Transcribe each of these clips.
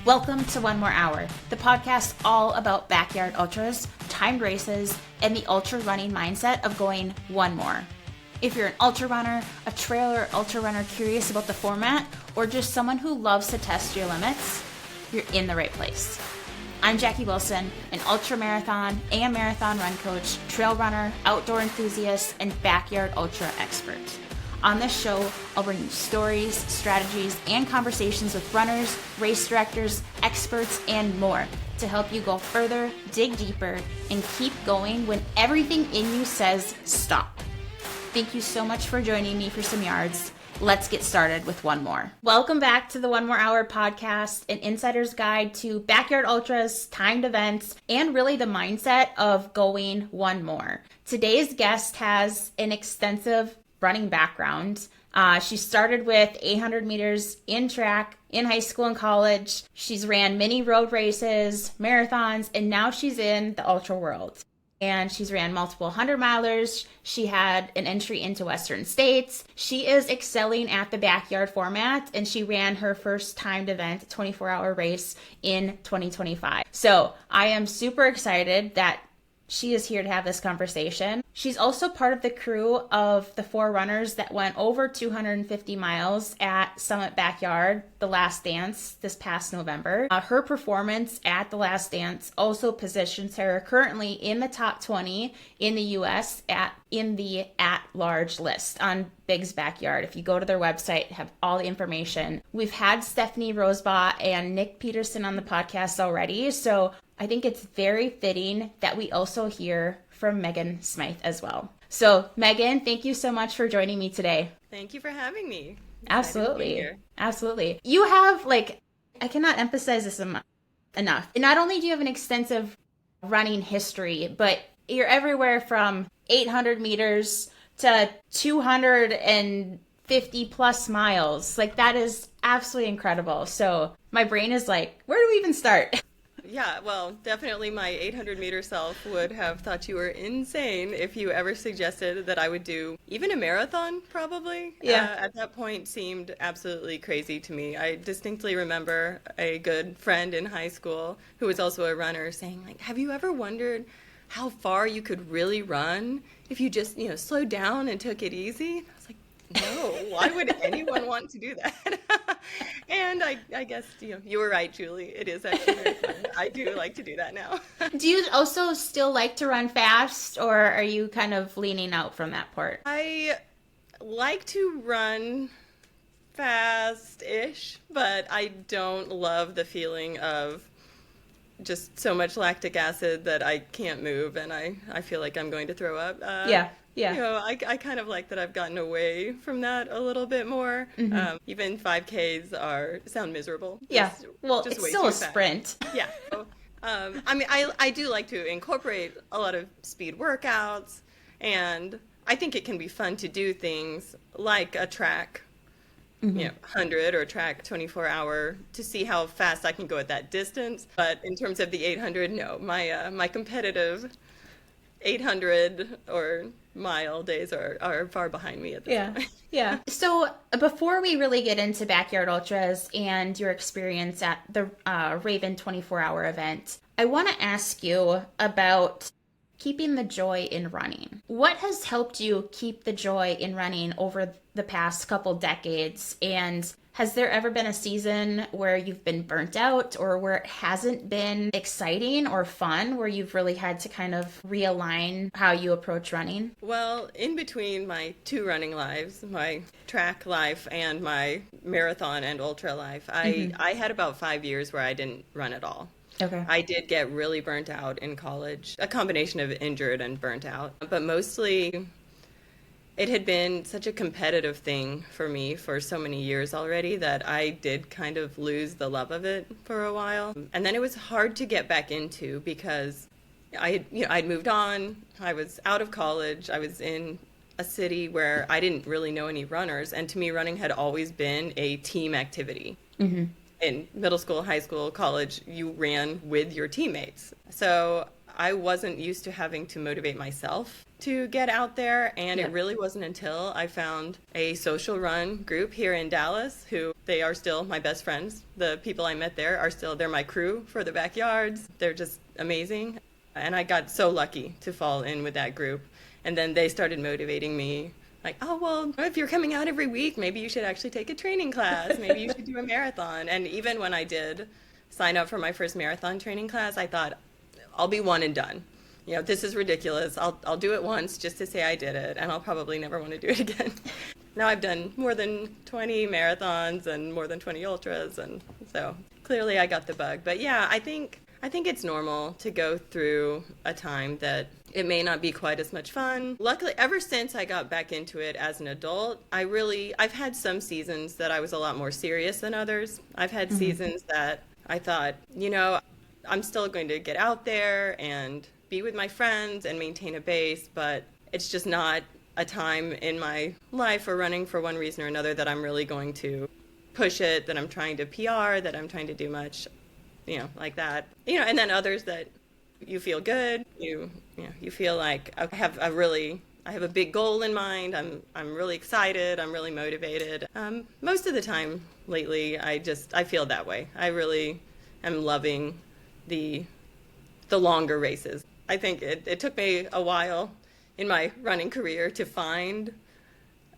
Welcome to One More Hour, the podcast all about backyard ultras, timed races, and the ultra running mindset of going one more. If you're an ultra runner, a trail or ultra runner curious about the format, or just someone who loves to test your limits, you're in the right place. I'm Jackie Wilson, an ultra marathon and marathon run coach, trail runner, outdoor enthusiast, and backyard ultra expert. On this show, I'll bring you stories, strategies, and conversations with runners, race directors, experts, and more to help you go further, dig deeper, and keep going when everything in you says stop. Thank you so much for joining me for some yards. Let's get started with one more. Welcome back to the One More Hour podcast, an insider's guide to backyard ultras, timed events, and really the mindset of going one more. Today's guest has an extensive running background. She started with 800 meters in track in high school and college. She's ran many road races, marathons, and now she's in the ultra world. And she's ran multiple 100-milers. She had an entry into Western States. She is excelling at the backyard format, and she ran her first timed event, 24-hour race, in 2025. So I am super excited that she is here to have this conversation. She's also part of the crew of the 4 runners that went over 250 miles at Summit Backyard, The Last Dance, this past November. Her performance at The Last Dance also positions her currently in the top 20 in the U.S. in the at-large list on Big's Backyard. If you go to their website, have all the information. We've had Stephanie Rosebaugh and Nick Peterson on the podcast already, so I think it's very fitting that we also hear from Megan Smyth as well. So Megan, thank you so much for joining me today. Thank you for having me. Absolutely. Absolutely. You have, I cannot emphasize this enough. Not only do you have an extensive running history, but you're everywhere from 800 meters to 250 plus miles. That is absolutely incredible. So my brain is like, where do we even start? Yeah, well, definitely my 800-meter self would have thought you were insane if you ever suggested that I would do even a marathon, probably. Yeah. At that point seemed absolutely crazy to me. I distinctly remember a good friend in high school who was also a runner saying, have you ever wondered how far you could really run if you just, slowed down and took it easy? I was like, no, why would anyone want to do that? And I guess, you were right, Julie. It is actually very fun. I do like to do that now. Do you also still like to run fast, or are you kind of leaning out from that part? I like to run fast-ish, but I don't love the feeling of just so much lactic acid that I can't move and I feel like I'm going to throw up. Yeah. I kind of like that I've gotten away from that a little bit more. Mm-hmm. Even 5Ks sound miserable. Yeah. Well, it's still a sprint. Yeah. So, I do like to incorporate a lot of speed workouts, and I think it can be fun to do things like a track, 100 or a track 24-hour to see how fast I can go at that distance. But in terms of the 800, no, my competitive 800 or mile days are far behind me at this point. Yeah. So before we really get into backyard ultras and your experience at the Raven 24-hour event, I want to ask you about keeping the joy in running. What has helped you keep the joy in running over the past couple decades? And has there ever been a season where you've been burnt out or where it hasn't been exciting or fun, where you've really had to kind of realign how you approach running? Well, in between my 2 running lives, my track life and my marathon and ultra life, I had about 5 years where I didn't run at all. Okay. I did get really burnt out in college, a combination of injured and burnt out, but mostly it had been such a competitive thing for me for so many years already that I did kind of lose the love of it for a while. And then it was hard to get back into because I'd moved on. I was out of college. I was in a city where I didn't really know any runners. And to me, running had always been a team activity. Mm-hmm. In middle school, high school, college, you ran with your teammates. So I wasn't used to having to motivate myself to get out there. And it really wasn't until I found a social run group here in Dallas, who they are still my best friends. The people I met there they're my crew for the backyards. They're just amazing. And I got so lucky to fall in with that group. And then they started motivating me. Like, oh, well, if you're coming out every week, maybe you should actually take a training class. Maybe you should do a marathon. And even when I did sign up for my first marathon training class, I thought, I'll be one and done. This is ridiculous. I'll do it once just to say I did it, and I'll probably never want to do it again. Now I've done more than 20 marathons and more than 20 ultras, and so clearly I got the bug. But yeah, I think it's normal to go through a time that it may not be quite as much fun. Luckily, ever since I got back into it as an adult, I've had some seasons that I was a lot more serious than others. I've had seasons that I thought, I'm still going to get out there and be with my friends and maintain a base, but it's just not a time in my life or running for one reason or another that I'm really going to push it, that I'm trying to PR, that I'm trying to do much, like that. And then others that you feel good, you feel like I have a big goal in mind. I'm really excited. I'm really motivated. Most of the time lately, I feel that way. I really am loving the longer races. I think it took me a while in my running career to find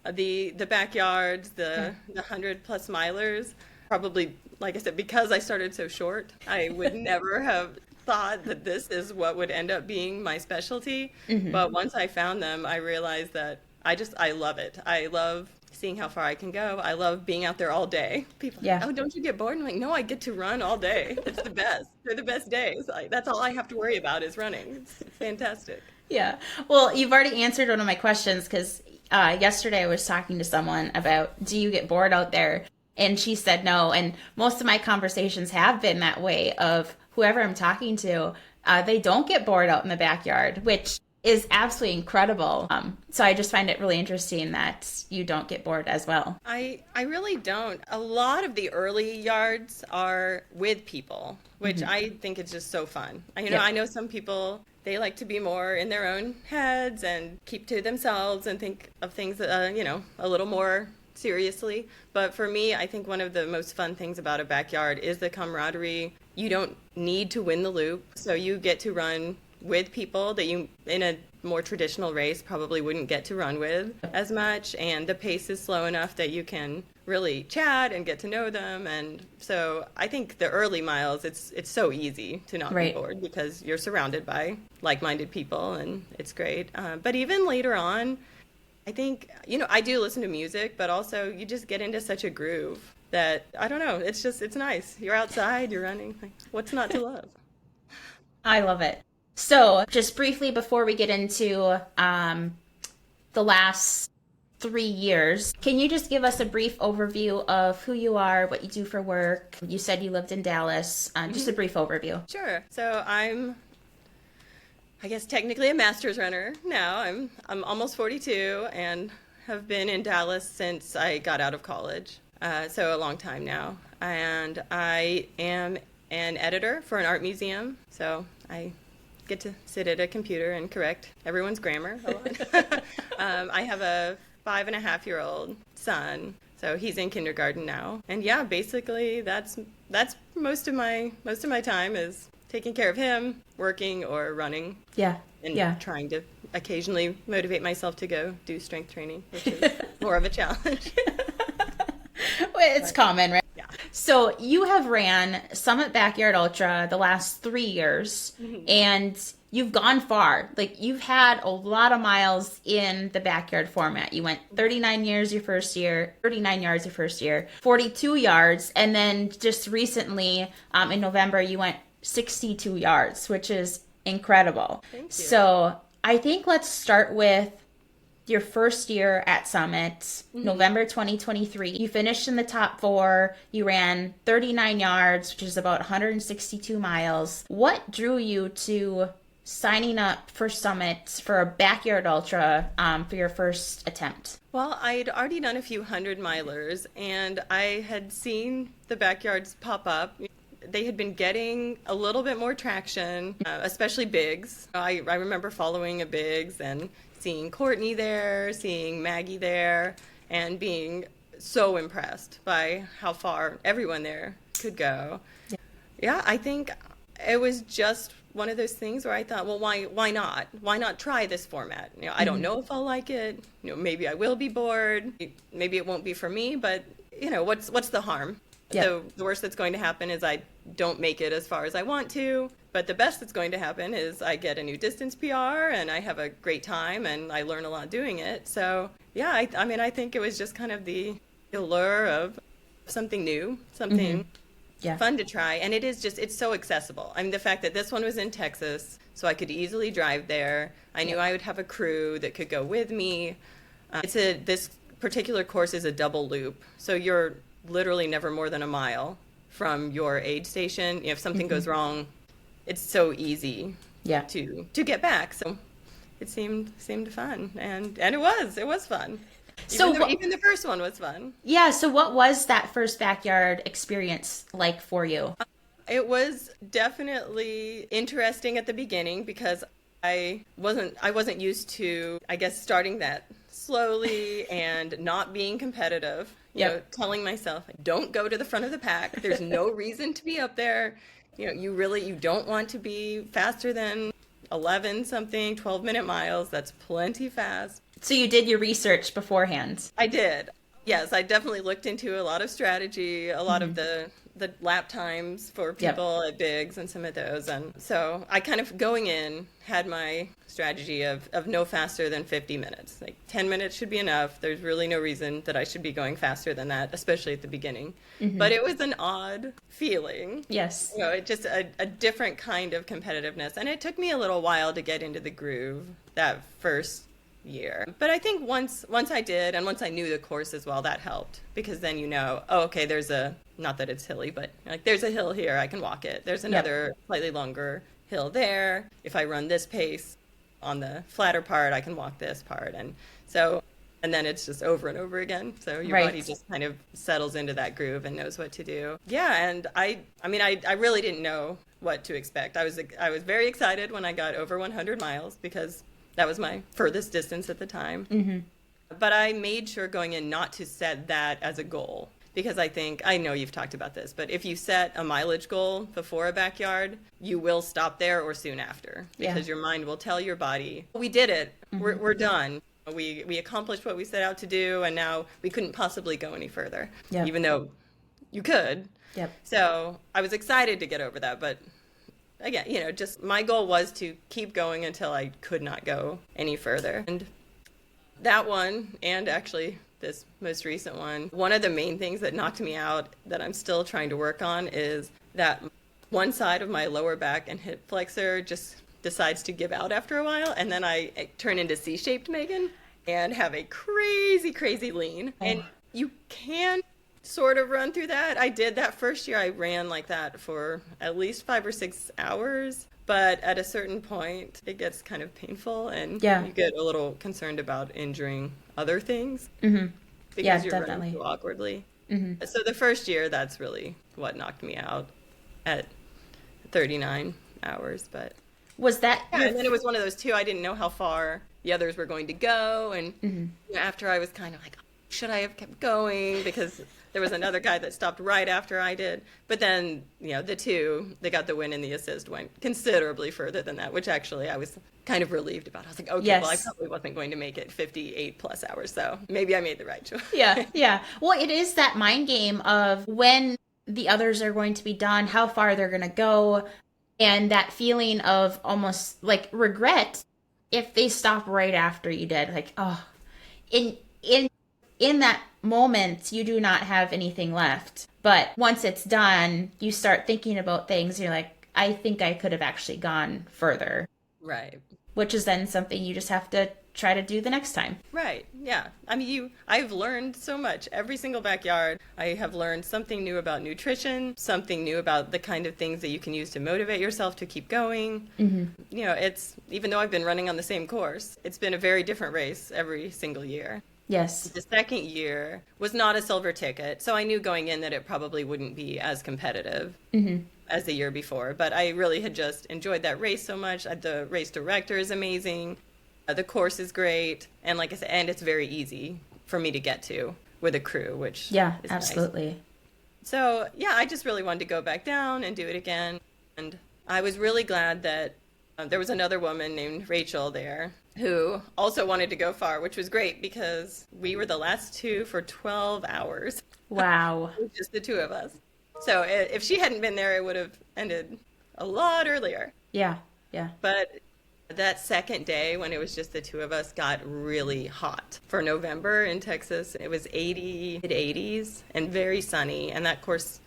the backyards, the 100+ milers. Probably, like I said, because I started so short, I would never have thought that this is what would end up being my specialty. But once I found them, I realized that I love it. I love seeing how far I can go. I love being out there all day. People are like, oh, don't you get bored? I'm like, no, I get to run all day. It's the best. They're the best days. That's all I have to worry about is running. It's fantastic. Yeah. Well, you've already answered one of my questions, because yesterday I was talking to someone about, do you get bored out there? And she said no. And most of my conversations have been that way, of whoever I'm talking to, they don't get bored out in the backyard, which is absolutely incredible. So I just find it really interesting that you don't get bored as well. I really don't. A lot of the early yards are with people, which I think is just so fun. I know some people, they like to be more in their own heads and keep to themselves and think of things, a little more seriously. But for me, I think one of the most fun things about a backyard is the camaraderie. You don't need to win the loop, so you get to run with people that you, in a more traditional race, probably wouldn't get to run with as much, and the pace is slow enough that you can really chat and get to know them. And so I think the early miles, it's so easy to not be bored, because you're surrounded by like-minded people, and it's great. But even later on, I think, I do listen to music, but also you just get into such a groove that, I don't know, it's nice. You're outside, you're running. Like, what's not to love? I love it. So just briefly before we get into the last 3 years, can you just give us a brief overview of who you are, what you do for work? You said you lived in Dallas. Just a brief overview. Sure. So I'm, I guess, technically a master's runner now. I'm almost 42 and have been in Dallas since I got out of college. So a long time now. And I am an editor for an art museum. So I get to sit at a computer and correct everyone's grammar a lot. I have a 5.5-year-old son, so he's in kindergarten now. And yeah, basically that's most of my time is taking care of him, working or running. Yeah. And trying to occasionally motivate myself to go do strength training, which is more of a challenge. It's common, right? Yeah. So you have ran Summit Backyard Ultra the last 3 years, and you've gone far. Like, you've had a lot of miles in the backyard format. You went 39 yards your first year, 42 yards, and then just recently, in November, you went 62 yards, which is incredible. Thank you. So I think let's start with your first year at Summit, November 2023. You finished in the top 4. You ran 39 yards, which is about 162 miles. What drew you to signing up for Summit for a backyard ultra for your first attempt? Well, I'd already done a few 100 milers, and I had seen the backyards pop up they had been getting a little bit more traction, especially Biggs. I remember following a Biggs and seeing Courtney there, seeing Maggie there, and being so impressed by how far everyone there could go. Yeah, I think it was just one of those things where I thought, well, why not? Why not try this format? I don't know if I'll like it. Maybe I will be bored. Maybe it won't be for me, but what's the harm? The worst that's going to happen is I don't make it as far as I want to, but the best that's going to happen is I get a new distance PR and I have a great time and I learn a lot doing it. So yeah, I think it was just kind of the allure of something new, something fun to try. And it's so accessible. I mean, the fact that this one was in Texas, so I could easily drive there. I knew I would have a crew that could go with me. This particular course is a double loop, so you're literally never more than a mile from your aid station. If something goes wrong, it's so easy to get back. So it seemed fun, and it was fun. Even the first one was fun. Yeah. So what was that first backyard experience like for you? It was definitely interesting at the beginning because I wasn't used to, I guess, starting that slowly and not being competitive. Telling myself, don't go to the front of the pack. There's no reason to be up there. You don't want to be faster than 12-minute miles. That's plenty fast. So you did your research beforehand? I did. Yes, I definitely looked into a lot of strategy, a lot of the lap times for people at Biggs and some of those. And so I kind of, going in, had my strategy of no faster than 50 minutes. Like 10 minutes should be enough. There's really no reason that I should be going faster than that, especially at the beginning. But it was an odd feeling. Yes. It just a different kind of competitiveness. And it took me a little while to get into the groove that first year. But I think once I did, and once I knew the course as well, that helped, because then okay, there's not that it's hilly, but like there's a hill here, I can walk it. There's another slightly longer hill there. If I run this pace on the flatter part, I can walk this part. And then it's just over and over again. So your body just kind of settles into that groove and knows what to do. Yeah, and I really didn't know what to expect. I was very excited when I got over 100 miles because that was my furthest distance at the time. But I made sure going in not to set that as a goal, because I know you've talked about this, but if you set a mileage goal before a backyard, you will stop there or soon after, because your mind will tell your body, we did it, we're done. We accomplished what we set out to do, and now we couldn't possibly go any further, even though you could. So I was excited to get over that, but again, just my goal was to keep going until I could not go any further. And that one, and actually this most recent one of the main things that knocked me out that I'm still trying to work on is that one side of my lower back and hip flexor just decides to give out after a while, and then I turn into C-shaped Megan and have a crazy, crazy lean. And you can sort of run through that. I did that first year. I ran like that for at least 5 or 6 hours. But at a certain point, it gets kind of painful, and you get a little concerned about injuring other things because you're running too awkwardly. So the first year, that's really what knocked me out at 39 hours. But was that? And then it was one of those too. I didn't know how far the others were going to go, and after I was kind of like, should I have kept going? Because there was another guy that stopped right after I did. But then, the two that got the win and the assist went considerably further than that, which actually I was kind of relieved about. I was like, okay, well, I probably wasn't going to make it 58 plus hours, so maybe I made the right choice. Yeah. Well, it is that mind game of when the others are going to be done, how far they're going to go, and that feeling of almost like regret if they stop right after you did. Like, oh, in that moment, you do not have anything left. But once it's done, you start thinking about things. You're like, I think I could have actually gone further. Right. Which is then something you just have to try to do the next time. Right. Yeah. I mean, I've learned so much. Every single backyard, I have learned something new about nutrition, something new about the kind of things that you can use to motivate yourself to keep going. It's, even though I've been running on the same course, it's been a very different race every single year. Yes. The second year was not a silver ticket, so I knew going in that it probably wouldn't be as competitive as the year before. But I really had just enjoyed that race so much. The race director is amazing. The course is great. And like I said, and it's very easy for me to get to with a crew, which Yeah, is absolutely. nice. So, yeah, I just really wanted to go back down and do it again. And I was really glad that there was another woman named Rachel there who also wanted to go far, which was great because we were the last two for 12 hours. Wow. Just the two of us. So if she hadn't been there, it would have ended a lot earlier. Yeah, yeah. But that second day when it was just the two of us got really hot. For November in Texas, it was 80, mid-80s and very sunny. And that course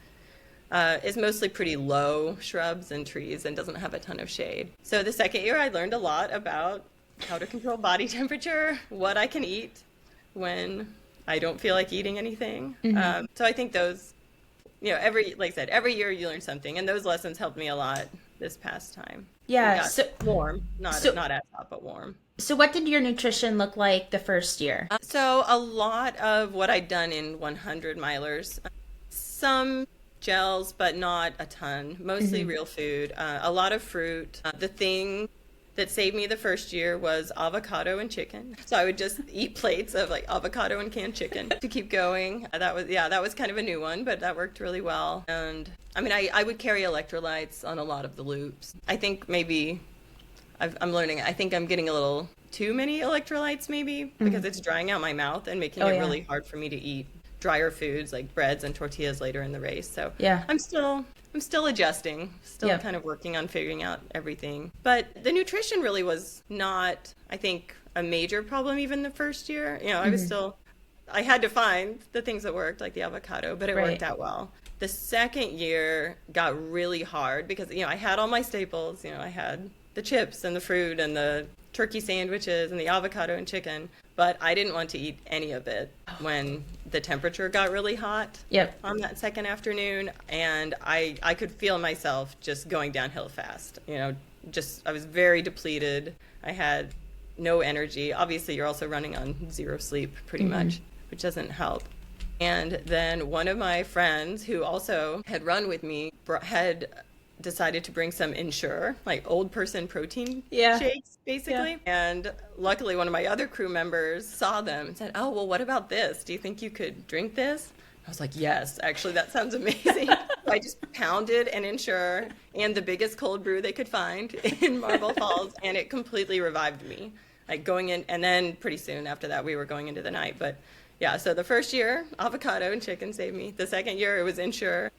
is mostly pretty low shrubs and trees and doesn't have a ton of shade. So the second year I learned a lot about how to control body temperature, what I can eat when I don't feel like eating anything. So I think those, like I said, every year you learn something, and those lessons helped me a lot this past time. Yeah. So warm, not as hot, but warm. So what did your nutrition look like the first year? So a lot of what I'd done in 100 milers, some gels, but not a ton, mostly real food, a lot of fruit. The thing that saved me the first year was avocado and chicken. So I would just eat plates of like avocado and canned chicken to keep going. That was kind of a new one, but that worked really well. And I mean, I would carry electrolytes on a lot of the loops. I think maybe I'm learning. I think I'm getting a little too many electrolytes maybe because it's drying out my mouth and making it really hard for me to eat drier foods like breads and tortillas later in the race. So I'm still adjusting, still kind of working on figuring out everything. But the nutrition really was not, I think, a major problem even the first year. I had to find the things that worked, like the avocado, but it worked out well. The second year got really hard because, I had all my staples. I had the chips and the fruit and the turkey sandwiches and the avocado and chicken, but I didn't want to eat any of it when the temperature got really hot on that second afternoon, and I could feel myself just going downhill fast. I was very depleted. I had no energy. Obviously, you're also running on zero sleep pretty much, which doesn't help. And then one of my friends who also had run with me had decided to bring some Ensure, like old person protein shakes, basically. And luckily, one of my other crew members saw them and said, "Oh, well, what about this? Do you think you could drink this?" I was like, "Yes, actually, that sounds amazing." So I just pounded an Ensure and the biggest cold brew they could find in Marble Falls, and it completely revived me. Like going in, and then pretty soon after that, we were going into the night. But yeah, so the first year, avocado and chicken saved me. The second year, it was Ensure.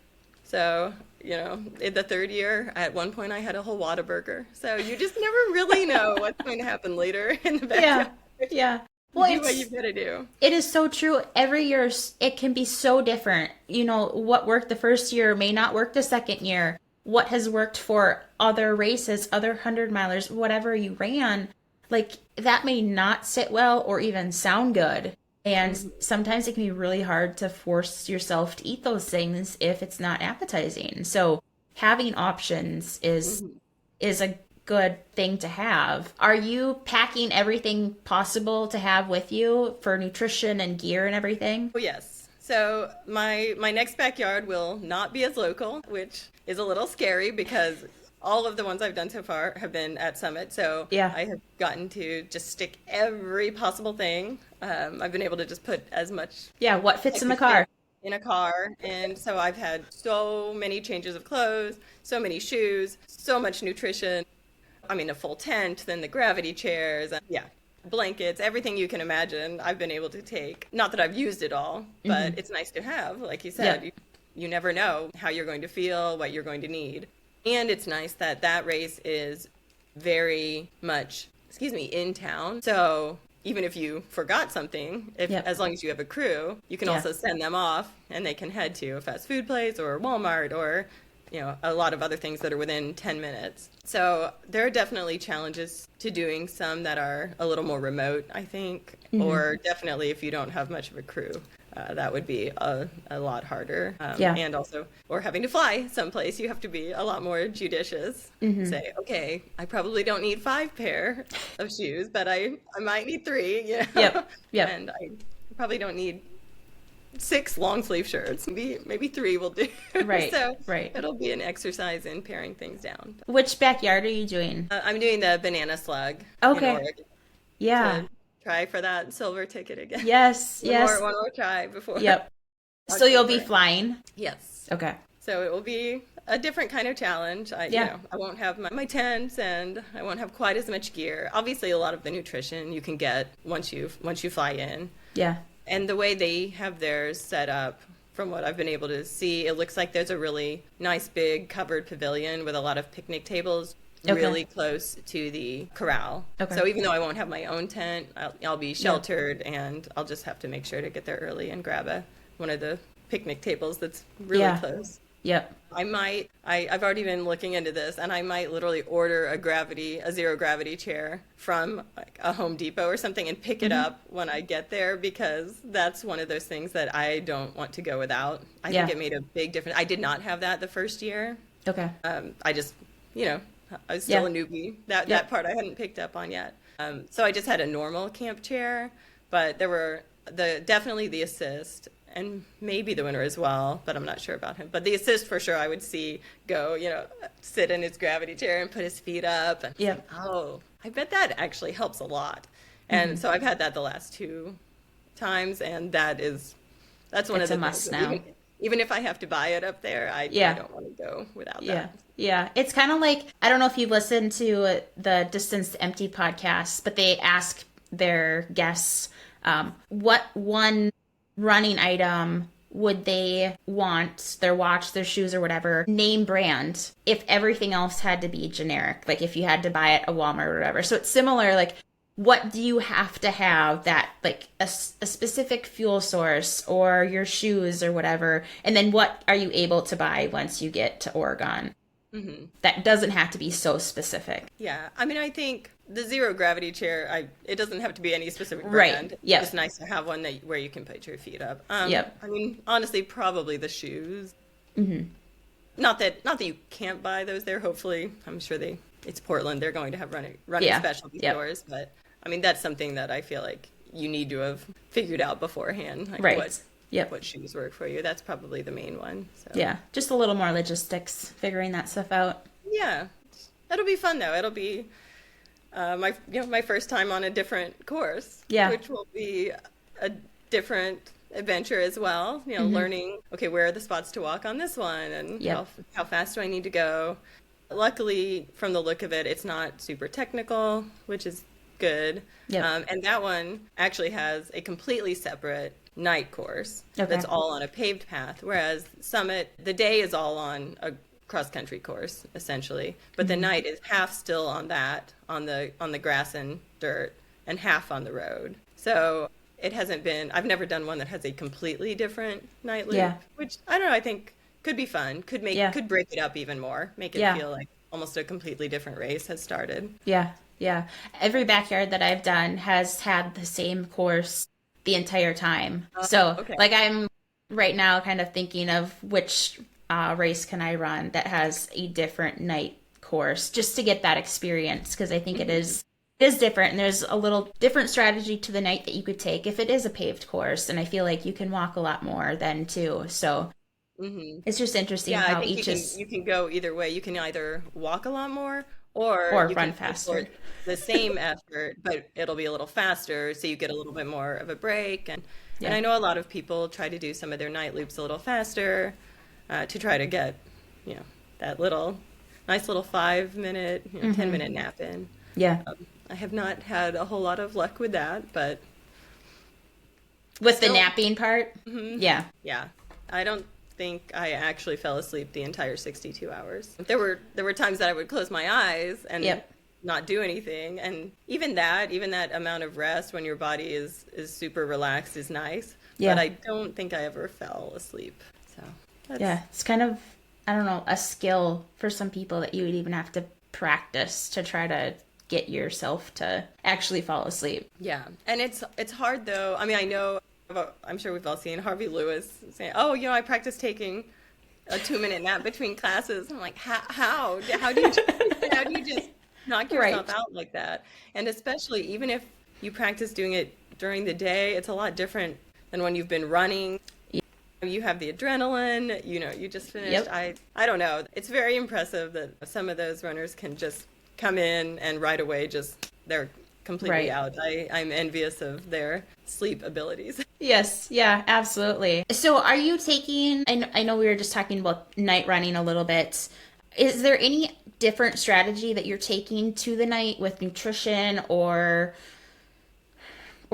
So, in the third year, at one point, I had a whole Whataburger. So you just never really know what's going to happen later in the backyard. Yeah. Well, do what you've got to do. It is so true. Every year, it can be so different. What worked the first year may not work the second year. What has worked for other races, other 100-milers, whatever you ran, like that may not sit well or even sound good. And sometimes it can be really hard to force yourself to eat those things if it's not appetizing. So having options is a good thing to have. Are you packing everything possible to have with you for nutrition and gear and everything? Oh, yes. So my next backyard will not be as local, which is a little scary because all of the ones I've done so far have been at Summit. So I have gotten to just stick every possible thing. I've been able to just put as much. Yeah, what fits in the car? In a car. And so I've had so many changes of clothes, so many shoes, so much nutrition. I mean, a full tent, then the gravity chairs, blankets, everything you can imagine I've been able to take. Not that I've used it all, but it's nice to have. Like you said, you never know how you're going to feel, what you're going to need. And it's nice that race is very much, in town. So even if you forgot something, as long as you have a crew, you can also send them off and they can head to a fast food place or Walmart or, a lot of other things that are within 10 minutes. So there are definitely challenges to doing some that are a little more remote, I think, or definitely if you don't have much of a crew. that would be a lot harder. Yeah. And also, or having to fly someplace, you have to be a lot more judicious. Say, okay, I probably don't need 5 pair of shoes, but I might need 3, you know? Yep. Yep. And I probably don't need 6 long sleeve shirts. Maybe 3 will do. Right. So right. it'll be an exercise in paring things down. Which backyard are you doing? I'm doing the banana slug Okay. in Oregon. Yeah. To try for that silver ticket again. Yes. Yes. One more try before. Yep. So you'll be flying? Yes. Okay. So it will be a different kind of challenge. You know, I won't have my tents, and I won't have quite as much gear. Obviously, a lot of the nutrition you can get once you fly in. Yeah. And the way they have theirs set up, from what I've been able to see, it looks like there's a really nice big covered pavilion with a lot of picnic tables really close to the corral. Okay. So even though I won't have my own tent, I'll be sheltered, and I'll just have to make sure to get there early and grab one of the picnic tables that's really close. Yep. I've already been looking into this, and I might literally order a zero gravity chair from like a Home Depot or something and pick it up when I get there, because that's one of those things that I don't want to go without. I think it made a big difference. I did not have that the first year. Okay. I just, you know, I was still a newbie. That part I hadn't picked up on yet. So I just had a normal camp chair, but there were definitely the assist, and maybe the winner as well, but I'm not sure about him. But the assist for sure I would see go, you know, sit in his gravity chair and put his feet up. And oh, I bet that actually helps a lot. And so I've had that the last 2 times, and that's one of the must things. now. Even if I have to buy it up there, I don't want to go without that. Yeah. It's kind of like, I don't know if you've listened to the Distance to Empty podcast, but they ask their guests what one running item would they want, their watch, their shoes, or whatever, name brand, if everything else had to be generic, like if you had to buy it at Walmart or whatever. So it's similar, like, what do you have to have that, like a specific fuel source or your shoes or whatever, and then what are you able to buy once you get to Oregon? That doesn't have to be so specific. Yeah, I mean, I think the zero gravity chair, it doesn't have to be any specific brand. Right. Yep. It's nice to have one where you can put your feet up. Yep. I mean, honestly, probably the shoes. Not that you can't buy those there. Hopefully, I'm sure it's Portland. They're going to have running specialty stores. But I mean, that's something that I feel like you need to have figured out beforehand. Like what shoes work for you. That's probably the main one. So. Yeah, just a little more logistics, figuring that stuff out. Yeah, that'll be fun though. It'll be my first time on a different course. Yeah, which will be a different adventure as well. You know, learning where are the spots to walk on this one, and how fast do I need to go. Luckily, from the look of it, it's not super technical, which is good. And that one actually has a completely separate night course that's all on a paved path, whereas Summit, the day is all on a cross-country course essentially, but the night is half still on the grass and dirt and half on the road. So it hasn't been, I've never done one that has a completely different night loop, which I don't know, I think could be fun, could break it up even more, make it feel like almost a completely different race has started. Yeah. Every backyard that I've done has had the same course the entire time. Like I'm right now kind of thinking of which race can I run that has a different night course, just to get that experience, because I think it is different, and there's a little different strategy to the night that you could take if it is a paved course, and I feel like you can walk a lot more then too. So it's just interesting how I think you can go either way. You can either walk a lot more or run faster. The same effort, but it'll be a little faster, so you get a little bit more of a break. And I know a lot of people try to do some of their night loops a little faster to try to get, that nice little 5-minute, 10-minute nap in. Yeah. I have not had a whole lot of luck with that, but with the napping part, yeah. I don't think I actually fell asleep the entire 62 hours. There were times that I would close my eyes and not do anything, and even that amount of rest when your body is super relaxed is nice. But I don't think I ever fell asleep. So it's kind of, I don't know, a skill for some people that you would even have to practice to try to get yourself to actually fall asleep. Yeah, and it's hard though. I mean, I know I'm sure we've all seen Harvey Lewis saying, "Oh, I practice taking a 2-minute nap between classes." I'm like, how do you just knock yourself Right. out like that? And especially even if you practice doing it during the day, it's a lot different than when you've been running. You have the adrenaline, you just finished. Yep. I don't know. It's very impressive that some of those runners can just come in and right away they're completely Right. out. I'm envious of their sleep abilities. Yes, yeah, absolutely. So are you taking, I know we were just talking about night running a little bit. Is there any different strategy that you're taking to the night with nutrition or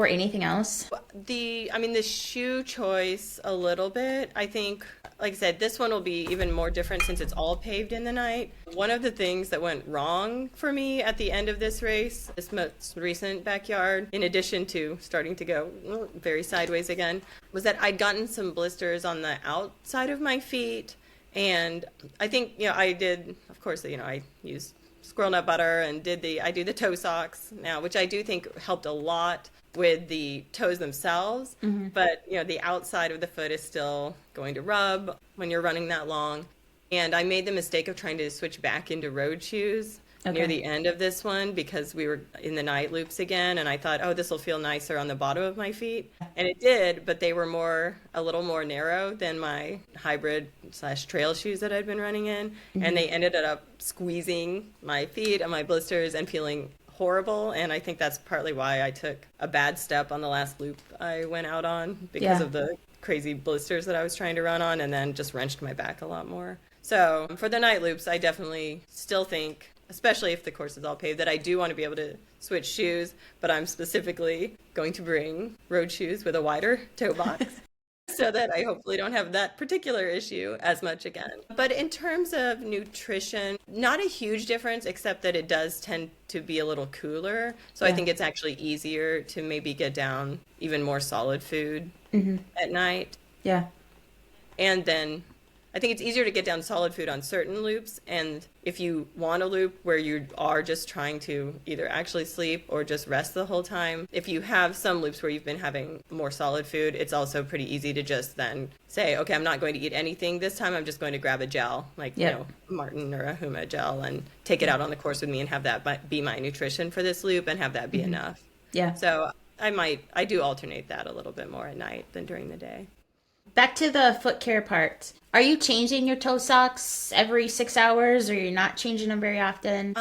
anything else? The shoe choice a little bit. I think, like I said, this one will be even more different since it's all paved in the night. One of the things that went wrong for me at the end of this race, this most recent backyard, in addition to starting to go very sideways again, was that I'd gotten some blisters on the outside of my feet. And I think, I did, of course, I used squirrel nut butter and I do the toe socks now, which I do think helped a lot with the toes themselves, but the outside of the foot is still going to rub when you're running that long. And I made the mistake of trying to switch back into road shoes near the end of this one because we were in the night loops again, and I thought, oh, this will feel nicer on the bottom of my feet. And it did, but they were a little more narrow than my hybrid/trail shoes that I'd been running in, and they ended up squeezing my feet and my blisters and feeling horrible. And I think that's partly why I took a bad step on the last loop I went out on because of the crazy blisters that I was trying to run on, and then just wrenched my back a lot more. So for the night loops, I definitely still think, especially if the course is all paved, that I do want to be able to switch shoes, but I'm specifically going to bring road shoes with a wider toe box so that I hopefully don't have that particular issue as much again. But in terms of nutrition, not a huge difference, except that it does tend to be a little cooler. So I think it's actually easier to maybe get down even more solid food at night. Yeah. And then I think it's easier to get down solid food on certain loops. And if you want a loop where you are just trying to either actually sleep or just rest the whole time, if you have some loops where you've been having more solid food, it's also pretty easy to just then say, okay, I'm not going to eat anything this time. I'm just going to grab a gel, like, a Martin or a Huma gel, and take it out on the course with me and have that be my nutrition for this loop and have that be enough. Yeah. So I do alternate that a little bit more at night than during the day. Back to the foot care part. Are you changing your toe socks every 6 hours, or you're not changing them very often?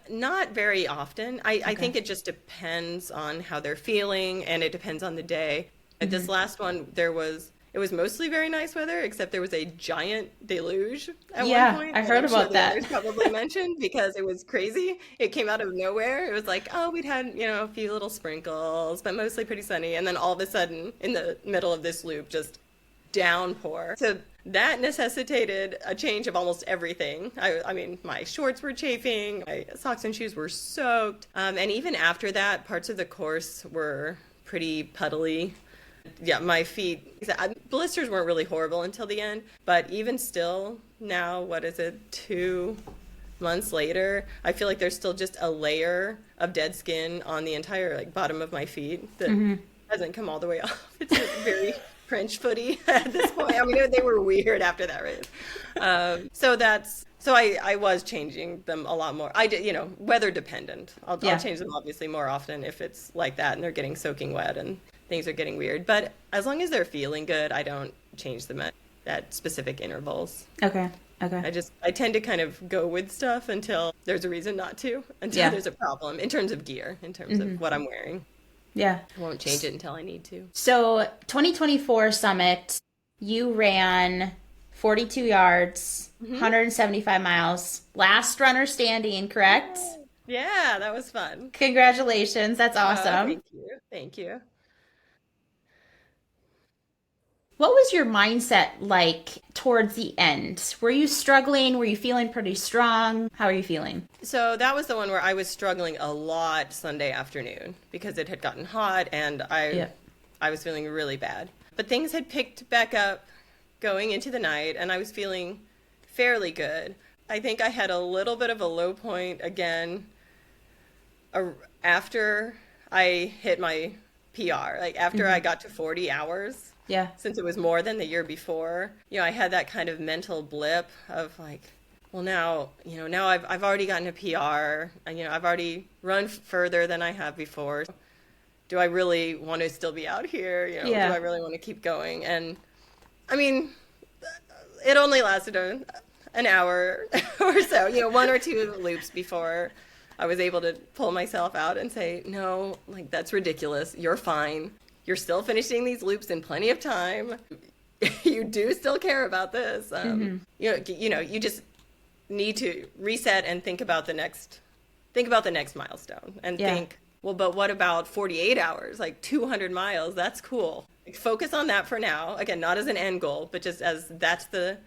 Not very often. I think it just depends on how they're feeling, and it depends on the day. This last one, it was mostly very nice weather, except there was a giant deluge at one point. I heard about that. Others probably mentioned because it was crazy. It came out of nowhere. It was like, oh, we'd had, a few little sprinkles, but mostly pretty sunny. And then all of a sudden, in the middle of this loop, just downpour. So that necessitated a change of almost everything. I mean, my shorts were chafing, my socks and shoes were soaked. And even after that, parts of the course were pretty puddly. Yeah, my feet, blisters weren't really horrible until the end, but even still, now, 2 months later, I feel like there's still just a layer of dead skin on the entire bottom of my feet that hasn't come all the way off. It's very French footy at this point. I mean, they were weird after that race. So I was changing them a lot more. I did, weather dependent. I'll change them obviously more often if it's like that and they're getting soaking wet and things are getting weird. But as long as they're feeling good, I don't change them at specific intervals. Okay. I tend to kind of go with stuff until there's a reason not to, until there's a problem in terms of gear, in terms of what I'm wearing. Yeah. I won't change it until I need to. So 2024 Summit, you ran 42 yards, 175 miles. Last runner standing, correct? Yeah, that was fun. Congratulations. That's awesome. Thank you. What was your mindset like towards the end? Were you struggling? Were you feeling pretty strong? How are you feeling? So that was the one where I was struggling a lot Sunday afternoon because it had gotten hot and I was feeling really bad. But things had picked back up going into the night and I was feeling fairly good. I think I had a little bit of a low point again after I hit my PR. Like after I got to 40 hours, Yeah. since it was more than the year before, I had that kind of mental blip of like, well, now, now I've already gotten a PR, and, I've already run further than I have before. Do I really want to still be out here? Do I really want to keep going? And I mean, it only lasted an hour or so, one or two loops before I was able to pull myself out and say, no, like that's ridiculous. You're fine. You're still finishing these loops in plenty of time. You do still care about this. You just need to reset and think about the next milestone and think, well, but what about 48 hours, like 200 miles? That's cool. Like, focus on that for now. Again, not as an end goal, but just as that's the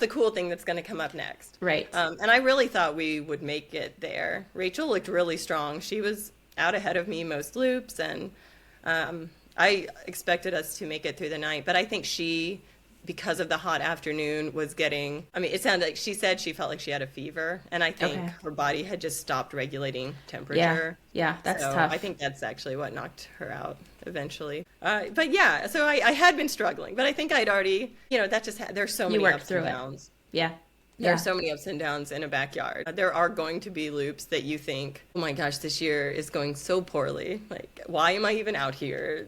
cool thing that's going to come up next. Right. And I really thought we would make it there. Rachel looked really strong. She was out ahead of me most loops, and I expected us to make it through the night. But I think she, because of the hot afternoon, was getting, it sounded like she said she felt like she had a fever. And I think her body had just stopped regulating temperature. Yeah, that's so tough. I think that's actually what knocked her out eventually. But yeah, so I had been struggling. But I think I'd already, that just there's so many ups and downs. Yeah. There are so many ups and downs in a backyard. There are going to be loops that you think, oh my gosh, this year is going so poorly. Like, why am I even out here?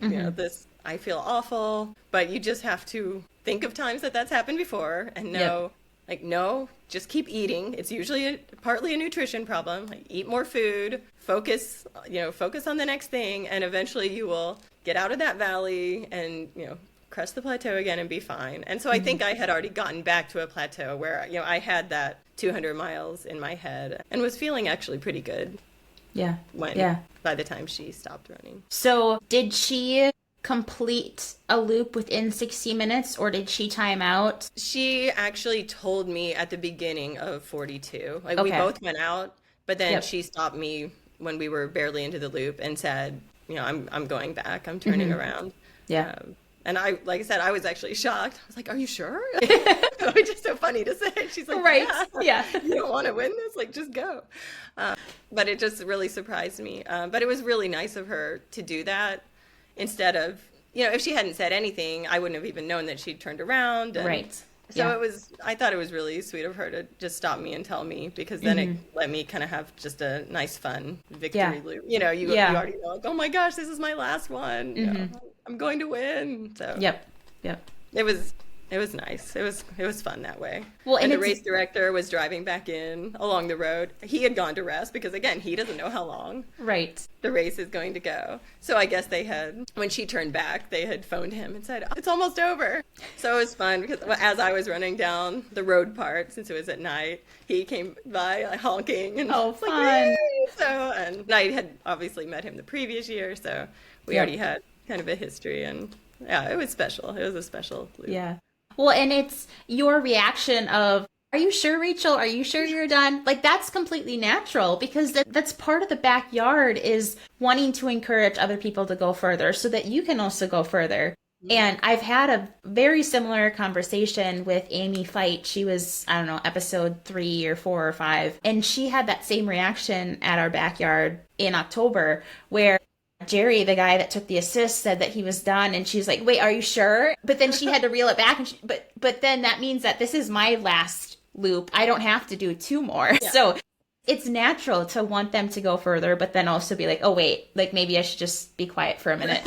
I feel awful. But you just have to think of times that that's happened before and know, no, just keep eating. It's usually partly a nutrition problem. Like, eat more food, focus on the next thing, and eventually you will get out of that valley and, crest the plateau again and be fine. And so I think I had already gotten back to a plateau where, I had that 200 miles in my head and was feeling actually pretty good. Yeah. By the time she stopped running. So did she complete a loop within 60 minutes or did she time out? She actually told me at the beginning of 42. Like we both went out, but then she stopped me when we were barely into the loop and said, I'm going back. I'm turning around. Yeah. And like I said, I was actually shocked. I was like, are you sure? It was just so funny to say. She's like, right. Yeah. You don't want to win this? Like, just go. But it just really surprised me. But it was really nice of her to do that instead of, if she hadn't said anything, I wouldn't have even known that she'd turned around. And right. So I thought it was really sweet of her to just stop me and tell me, because then it let me kind of have just a nice, fun victory loop. You already know, like, oh my gosh, this is my last one. I'm going to win. So Yep. It was nice. It was fun that way. Well, and the race director was driving back in along the road. He had gone to rest because, again, he doesn't know how long the race is going to go. So I guess when she turned back, they had phoned him and said, it's almost over. So it was fun because as I was running down the road part, since it was at night, he came by honking and fun. Like, and I had obviously met him the previous year, so we already had kind of a history, and it was special. It was a special loop. Yeah. Well, and it's your reaction of, are you sure, Rachel? Are you sure you're done? Like, that's completely natural because that's part of the backyard, is wanting to encourage other people to go further so that you can also go further. And I've had a very similar conversation with Amy Fight. She was, I don't know, episode 3 or 4 or 5. And she had that same reaction at our backyard in October, where Jerry, the guy that took the assist, said that he was done, and she's like, wait, are you sure? But then she had to reel it back, and but then that means that this is my last loop. I don't have to do 2 more. Yeah. So it's natural to want them to go further, but then also be like, oh, wait, like maybe I should just be quiet for a minute.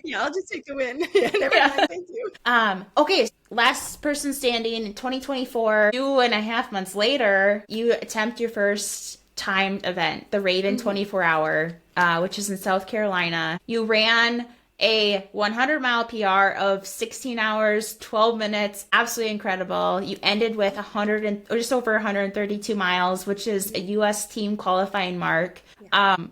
Yeah, I'll just take the win. Never mind, thank you. Okay, last person standing in 2024, 2.5 months later, you attempt your first timed event, the Raven 24-hour, which is in South Carolina. You ran a 100-mile PR of 16 hours, 12 minutes, absolutely incredible. You ended with just over 132 miles, which is a U.S. team qualifying mark.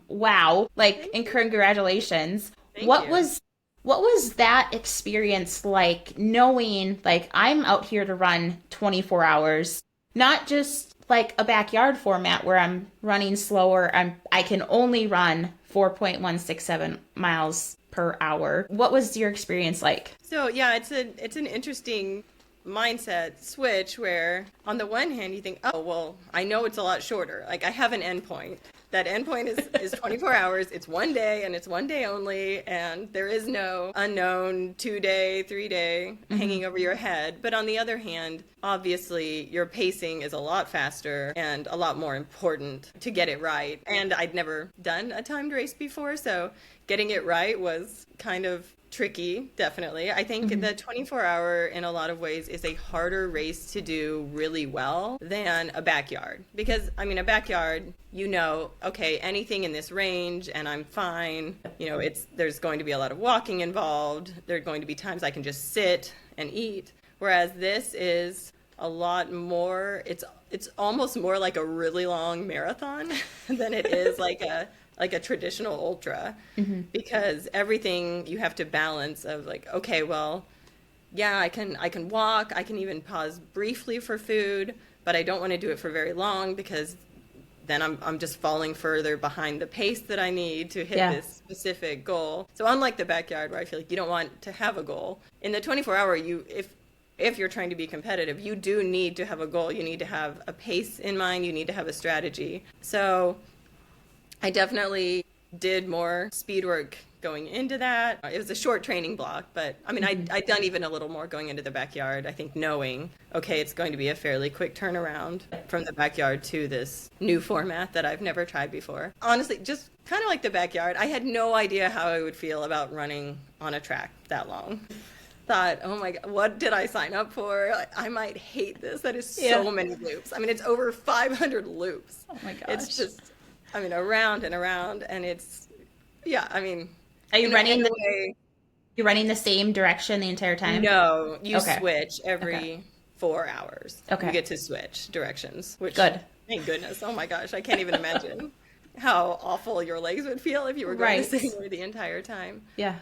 Wow! And congratulations. What was that experience like, knowing like I'm out here to run 24 hours, not just like a backyard format where I'm running slower. I can only run 4.167 miles per hour. What was your experience like? So yeah, it's an interesting mindset switch where on the one hand you think, oh, well, I know it's a lot shorter. Like I have an endpoint. That endpoint is 24 hours. It's one day and it's one day only. And there is no unknown 2-day, 3-day hanging over your head. But on the other hand, obviously your pacing is a lot faster and a lot more important to get it right. And I'd never done a timed race before. So getting it right was kind of tricky, definitely. I think the 24-hour in a lot of ways is a harder race to do really well than a backyard. Because, I mean, a backyard, you know, okay, anything in this range and I'm fine. You know, there's going to be a lot of walking involved. There are going to be times I can just sit and eat. Whereas this is a lot more, it's almost more like a really long marathon than it is like a traditional ultra, because everything you have to balance of like, okay, well, yeah, I can walk, I can even pause briefly for food, but I don't want to do it for very long because then I'm just falling further behind the pace that I need to hit this specific goal. So unlike the backyard where I feel like you don't want to have a goal, in the 24-hour, if you're trying to be competitive, you do need to have a goal. You need to have a pace in mind. You need to have a strategy. So I definitely did more speed work going into that. It was a short training block, but I mean, I'd done even a little more going into the backyard, I think knowing, okay, it's going to be a fairly quick turnaround from the backyard to this new format that I've never tried before. Honestly, just kind of like the backyard, I had no idea how I would feel about running on a track that long. Thought, oh my God, what did I sign up for? I might hate this. That is so many loops. I mean, it's over 500 loops. Oh my gosh. It's just, I mean, around and around, and it's, I mean. Are you running you're running the same direction the entire time? No, you switch every 4 hours. Okay. You get to switch directions, which, good. Thank goodness. Oh my gosh, I can't even imagine how awful your legs would feel if you were going the same way the entire time. Yeah.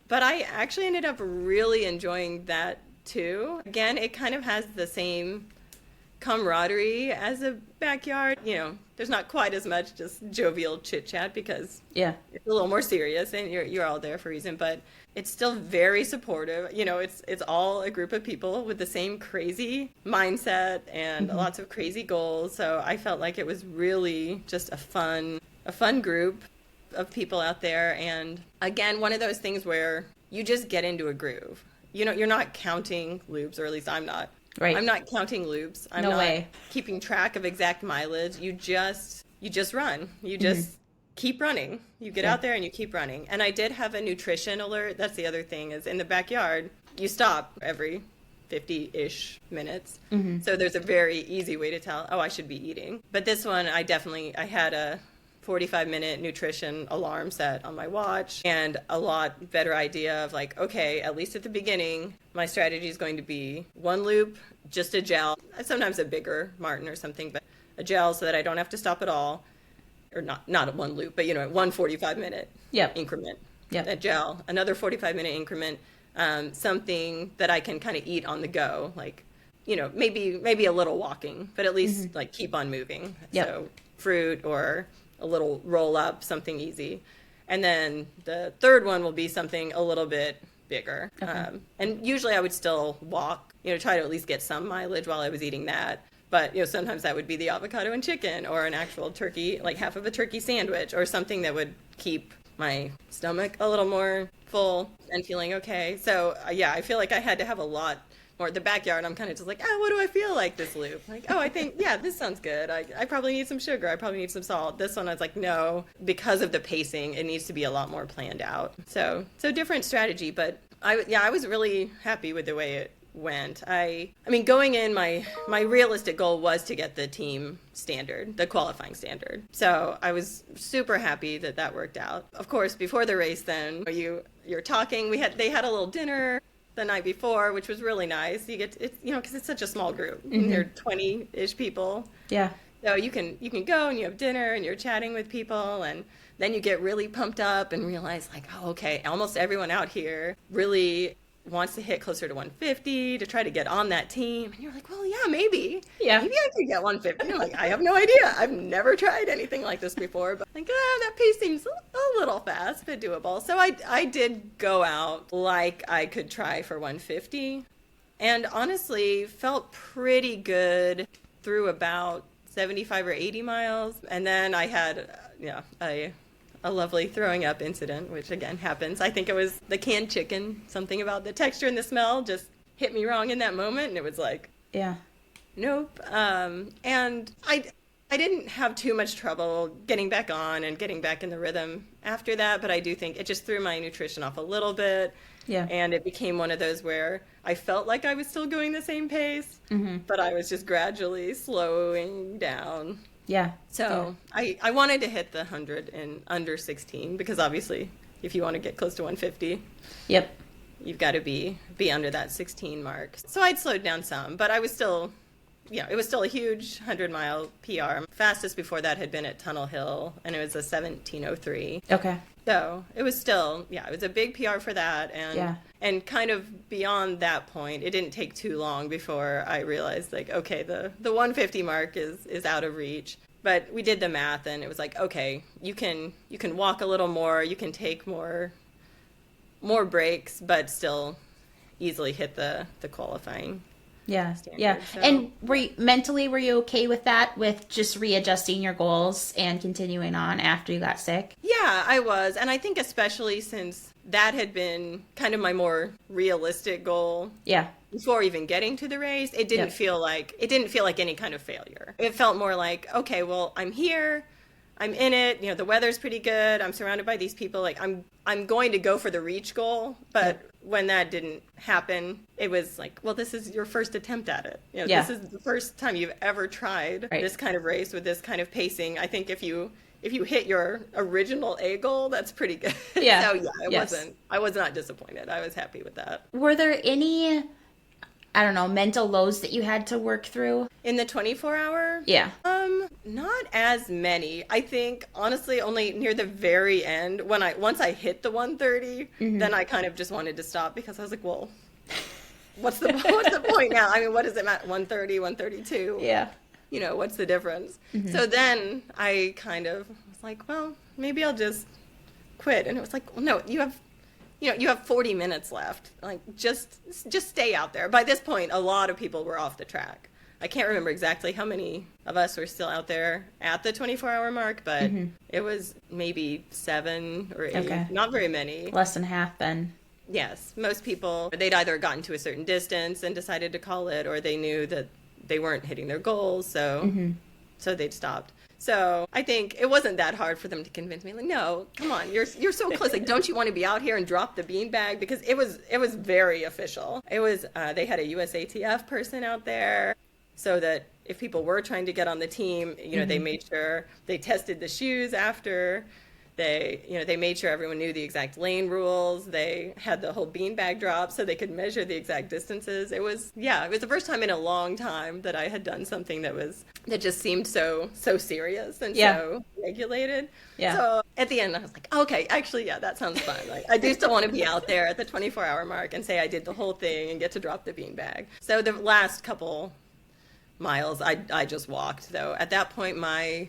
But I actually ended up really enjoying that too. Again, it kind of has the same camaraderie as a backyard. You know, there's not quite as much just jovial chit chat because it's a little more serious and you're all there for a reason, but it's still very supportive. You know, it's all a group of people with the same crazy mindset and lots of crazy goals. So I felt like it was really just a fun group of people out there. And again, one of those things where you just get into a groove. You know, you're not counting loops, or at least I'm not. Right. I'm not counting loops. I'm not keeping track of exact mileage. You just run. You just keep running. You get out there and you keep running. And I did have a nutrition alert. That's the other thing, is in the backyard, you stop every 50-ish minutes. So there's a very easy way to tell, oh, I should be eating. But this one, I had a 45-minute nutrition alarm set on my watch, and a lot better idea of like, okay, at least at the beginning, my strategy is going to be one loop, just a gel, sometimes a bigger Martin or something, but a gel so that I don't have to stop at all, or not at one loop, but you know, one 45-minute increment, a gel, another 45-minute increment, something that I can kind of eat on the go, like, you know, maybe a little walking, but at least like keep on moving. So fruit or a little roll up, something easy. And then the third one will be something a little bit bigger. And usually I would still walk, you know, try to at least get some mileage while I was eating that. But, you know, sometimes that would be the avocado and chicken, or an actual turkey, like half of a turkey sandwich, or something that would keep my stomach a little more full and feeling okay. So, I feel like I had to have a lot more. The backyard, I'm kind of just like, what do I feel like this loop? Like, I think, this sounds good. I probably need some sugar. I probably need some salt. This one, I was like, no, because of the pacing, it needs to be a lot more planned out. So different strategy, but I was really happy with the way it went. I mean, going in, my realistic goal was to get the team standard, the qualifying standard. So I was super happy that worked out. Of course, before the race, then you're talking. They had a little dinner the night before, which was really nice. You get it, you know, because it's such a small group. There are 20-ish people. Yeah. So you can go and you have dinner and you're chatting with people, and then you get really pumped up and realize like, oh, okay, almost everyone out here really wants to hit closer to 150 to try to get on that team. And you're like, well, maybe I could get 150. You're like, I have no idea. I've never tried anything like this before, but like, that pace seems a little fast, but doable. So I did go out like I could try for 150, and honestly felt pretty good through about 75 or 80 miles. And then I had, a lovely throwing up incident, which again happens. I think it was the canned chicken. Something about the texture and the smell just hit me wrong in that moment. And it was like, Yeah. nope. And I didn't have too much trouble getting back on and getting back in the rhythm after that. But I do think it just threw my nutrition off a little bit. Yeah. And it became one of those where I felt like I was still going the same pace, but I was just gradually slowing down. Yeah. So I wanted to hit the 100 in under 16 because obviously if you want to get close to 150, Yep. you've got to be under that 16 mark. So I'd slowed down some, but I was still, it was still a huge 100-mile PR. Fastest before that had been at Tunnel Hill, and it was a 17:03. Okay. So it was still, it was a big PR for that. And kind of beyond that point, it didn't take too long before I realized, like, okay, the 150 mark is out of reach. But we did the math, and it was like, okay, you can walk a little more, you can take more breaks, but still easily hit the qualifying. Yeah. Standard. Yeah. So, and were you okay with that, with just readjusting your goals and continuing on after you got sick? Yeah, I was. And I think especially since that had been kind of my more realistic goal. Yeah. Before even getting to the race, it didn't feel like any kind of failure. It felt more like, okay, well, I'm here. I'm in it. The weather's pretty good. I'm surrounded by these people. Like I'm going to go for the reach goal, but when that didn't happen, it was like, well, this is your first attempt at it. This is the first time you've ever tried this kind of race with this kind of pacing. I think if you hit your original A goal, that's pretty good. Yeah. So I was not disappointed. I was happy with that. Were there any, I don't know, mental lows that you had to work through? In the 24-hour? Yeah. Not as many. I think, honestly, only near the very end, once I hit the 130, then I kind of just wanted to stop because I was like, well, what's the point now? I mean, what does it matter? 130, 132? Yeah. What's the difference? So then I kind of was like, well, maybe I'll just quit. And it was like, well, no, you have 40 minutes left. Like, just stay out there. By this point, a lot of people were off the track. I can't remember exactly how many of us were still out there at the 24-hour mark, but it was maybe 7 or 8. Okay. Not very many. Less than half then. Yes. Most people, they'd either gotten to a certain distance and decided to call it, or they knew that they weren't hitting their goals, so they'd stopped. So I think it wasn't that hard for them to convince me, like, no, come on, you're so close. Like, don't you want to be out here and drop the beanbag? Because it was very official. It was they had a USATF person out there, so that if people were trying to get on the team, they made sure they tested the shoes after. They made sure everyone knew the exact lane rules. They had the whole beanbag drop so they could measure the exact distances. It was the first time in a long time that I had done something that just seemed so serious and so regulated. Yeah. So at the end I was like, okay, actually, that sounds fun. Like, I do still want to be out there at the 24-hour mark and say I did the whole thing and get to drop the beanbag. So the last couple miles I just walked, though. At that point my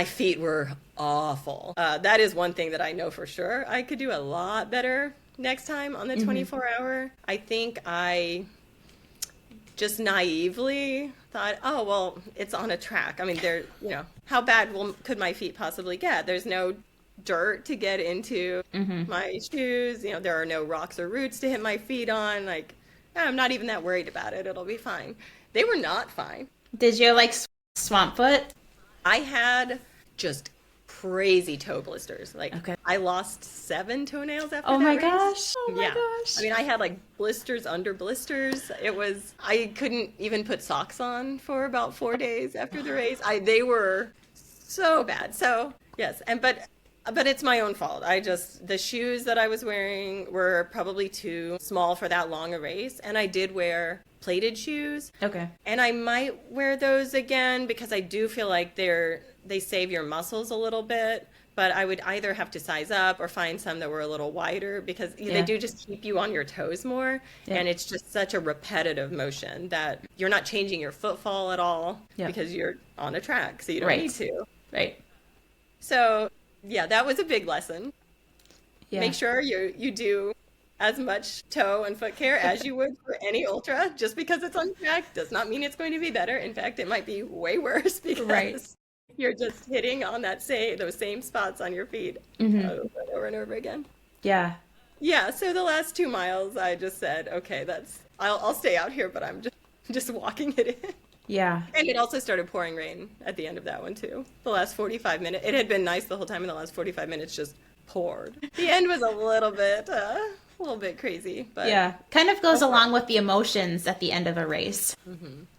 feet were awful. That is one thing that I know for sure. I could do a lot better next time on the 24-hour. I think I just naively thought, oh, well, it's on a track. I mean, how bad could my feet possibly get? There's no dirt to get into my shoes. There are no rocks or roots to hit my feet on. Like, I'm not even that worried about it. It'll be fine. They were not fine. Did you have, swamp foot? I had just crazy toe blisters. I lost 7 toenails after that Oh my race. gosh. Oh my gosh. I mean, I had blisters under blisters. I couldn't even put socks on for about 4 days after the race. They were so bad. So, yes. But it's my own fault. The shoes that I was wearing were probably too small for that long a race. And I did wear plated shoes. Okay. And I might wear those again because I do feel like they save your muscles a little bit. But I would either have to size up or find some that were a little wider because they do just keep you on your toes more. Yeah. And it's just such a repetitive motion that you're not changing your footfall at all because you're on a track. So you don't need to. Right. So, yeah, that was a big lesson. Yeah. Make sure you do as much toe and foot care as you would for any ultra. Just because it's on track does not mean it's going to be better. In fact, it might be way worse because you're just hitting on those same spots on your feet over and over again. Yeah. Yeah, so the last 2 miles, I just said, okay, I'll stay out here, but I'm just walking it in. Yeah. And it also started pouring rain at the end of that one too. The last 45 minutes, it had been nice the whole time, and the last 45 minutes just poured. The end was a little bit crazy, but yeah, kind of goes along with the emotions at the end of a race.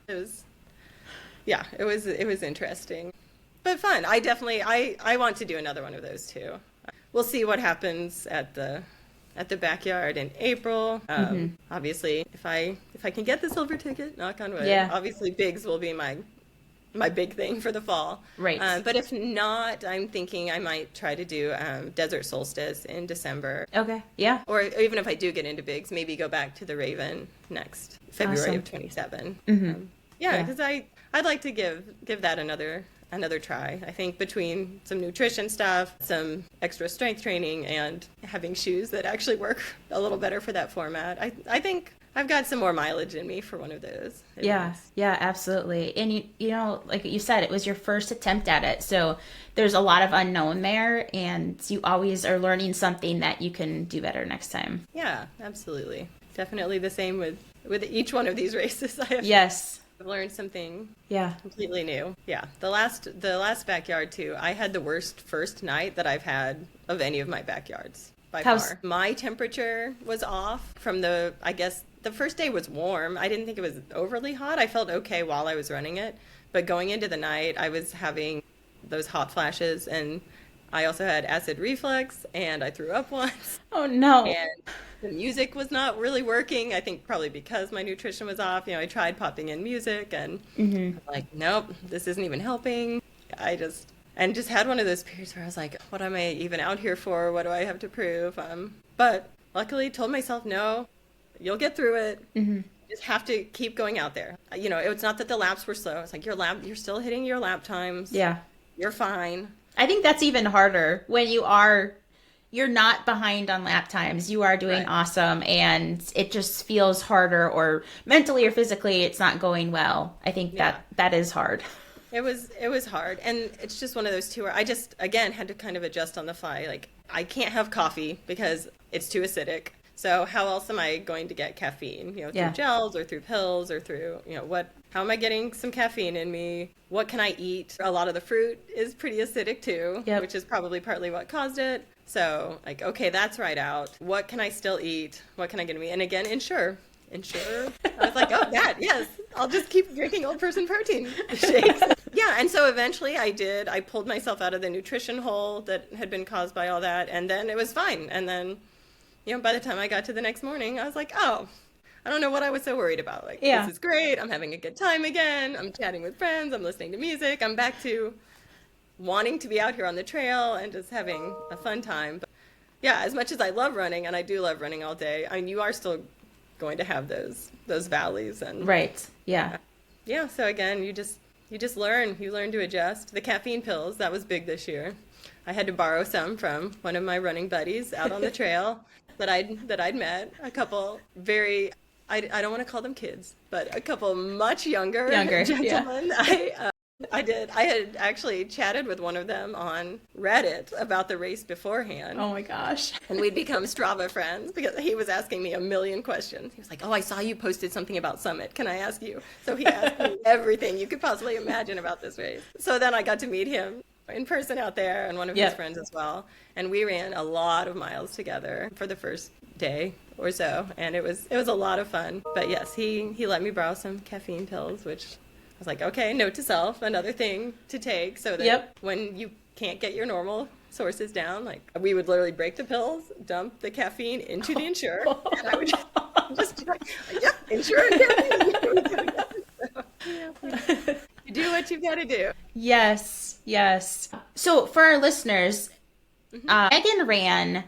It was interesting, but fun. I want to do another one of those too. We'll see what happens at the backyard in April. Obviously, if I can get the silver ticket, knock on wood. Yeah. Obviously, bigs will be my big thing for the fall. Right. But if not, I'm thinking I might try to do Desert Solstice in December. Okay. Yeah. Or even if I do get into bigs, maybe go back to the Raven next February of 27. Yeah, because I'd like to give that another try. I think between some nutrition stuff, some extra strength training, and having shoes that actually work a little better for that format, I think I've got some more mileage in me for one of those. Yeah, absolutely. And you know, like you said, it was your first attempt at it. So there's a lot of unknown there, and you always are learning something that you can do better next time. Yeah, absolutely. Definitely the same with each one of these races. I've learned something completely new. Yeah. The last backyard too, I had the worst first night that I've had of any of my backyards by far. My temperature was off from I guess the first day was warm. I didn't think it was overly hot. I felt okay while I was running it. But going into the night, I was having those hot flashes, and I also had acid reflux, and I threw up once. Oh, no. And the music was not really working. I think probably because my nutrition was off. You know, I tried popping in music, and I'm like, nope, this isn't even helping. just had one of those periods where I was like, what am I even out here for? What do I have to prove? But luckily told myself, no, you'll get through it. You just have to keep going out there. You know, it's not that the laps were slow. It's like you're still hitting your lap times. Yeah. You're fine. I think that's even harder when you're not behind on lap times. You are doing awesome, and it just feels harder, or mentally or physically it's not going well. I think that is hard. It was hard, and it's just one of those two where I just, again, had to kind of adjust on the fly. Like, I can't have coffee because it's too acidic. So how else am I going to get caffeine? You know, through gels or through pills or through, you know, how am I getting some caffeine in me? What can I eat? A lot of the fruit is pretty acidic too, which is probably partly what caused it. So, like, okay, that's right out. What can I still eat? What can I get in me? And again, Ensure. I was like, oh, yes, I'll just keep drinking old person protein shakes. Yeah, and so eventually I pulled myself out of the nutrition hole that had been caused by all that, and then it was fine. And then, you know, by the time I got to the next morning, I was like, oh, I don't know what I was so worried about. Like, this is great. I'm having a good time again. I'm chatting with friends. I'm listening to music. I'm back to wanting to be out here on the trail and just having a fun time. But yeah, as much as I love running, and I do love running all day, I mean, you are still going to have those valleys. And so again, you just learn to adjust. The caffeine pills, that was big this year. I had to borrow some from one of my running buddies out on the trail that I'd met. A couple very, I don't want to call them kids, but a couple much younger gentlemen. I had actually chatted with one of them on Reddit about the race beforehand. Oh my gosh. And we'd become Strava friends because he was asking me a million questions. He was like, oh, I saw you posted something about Summit. Can I ask you? So he asked me everything you could possibly imagine about this race. So then I got to meet him in person out there, and one of his friends as well. And we ran a lot of miles together for the first day or so. And it was a lot of fun. But yes, he let me borrow some caffeine pills, which I was like, okay, note to self, another thing to take so that when you can't get your normal sources down, like we would literally break the pills, dump the caffeine into the Ensure, and I would just Ensure and caffeine. So, you do what you've got to do. Yes. So for our listeners, Megan ran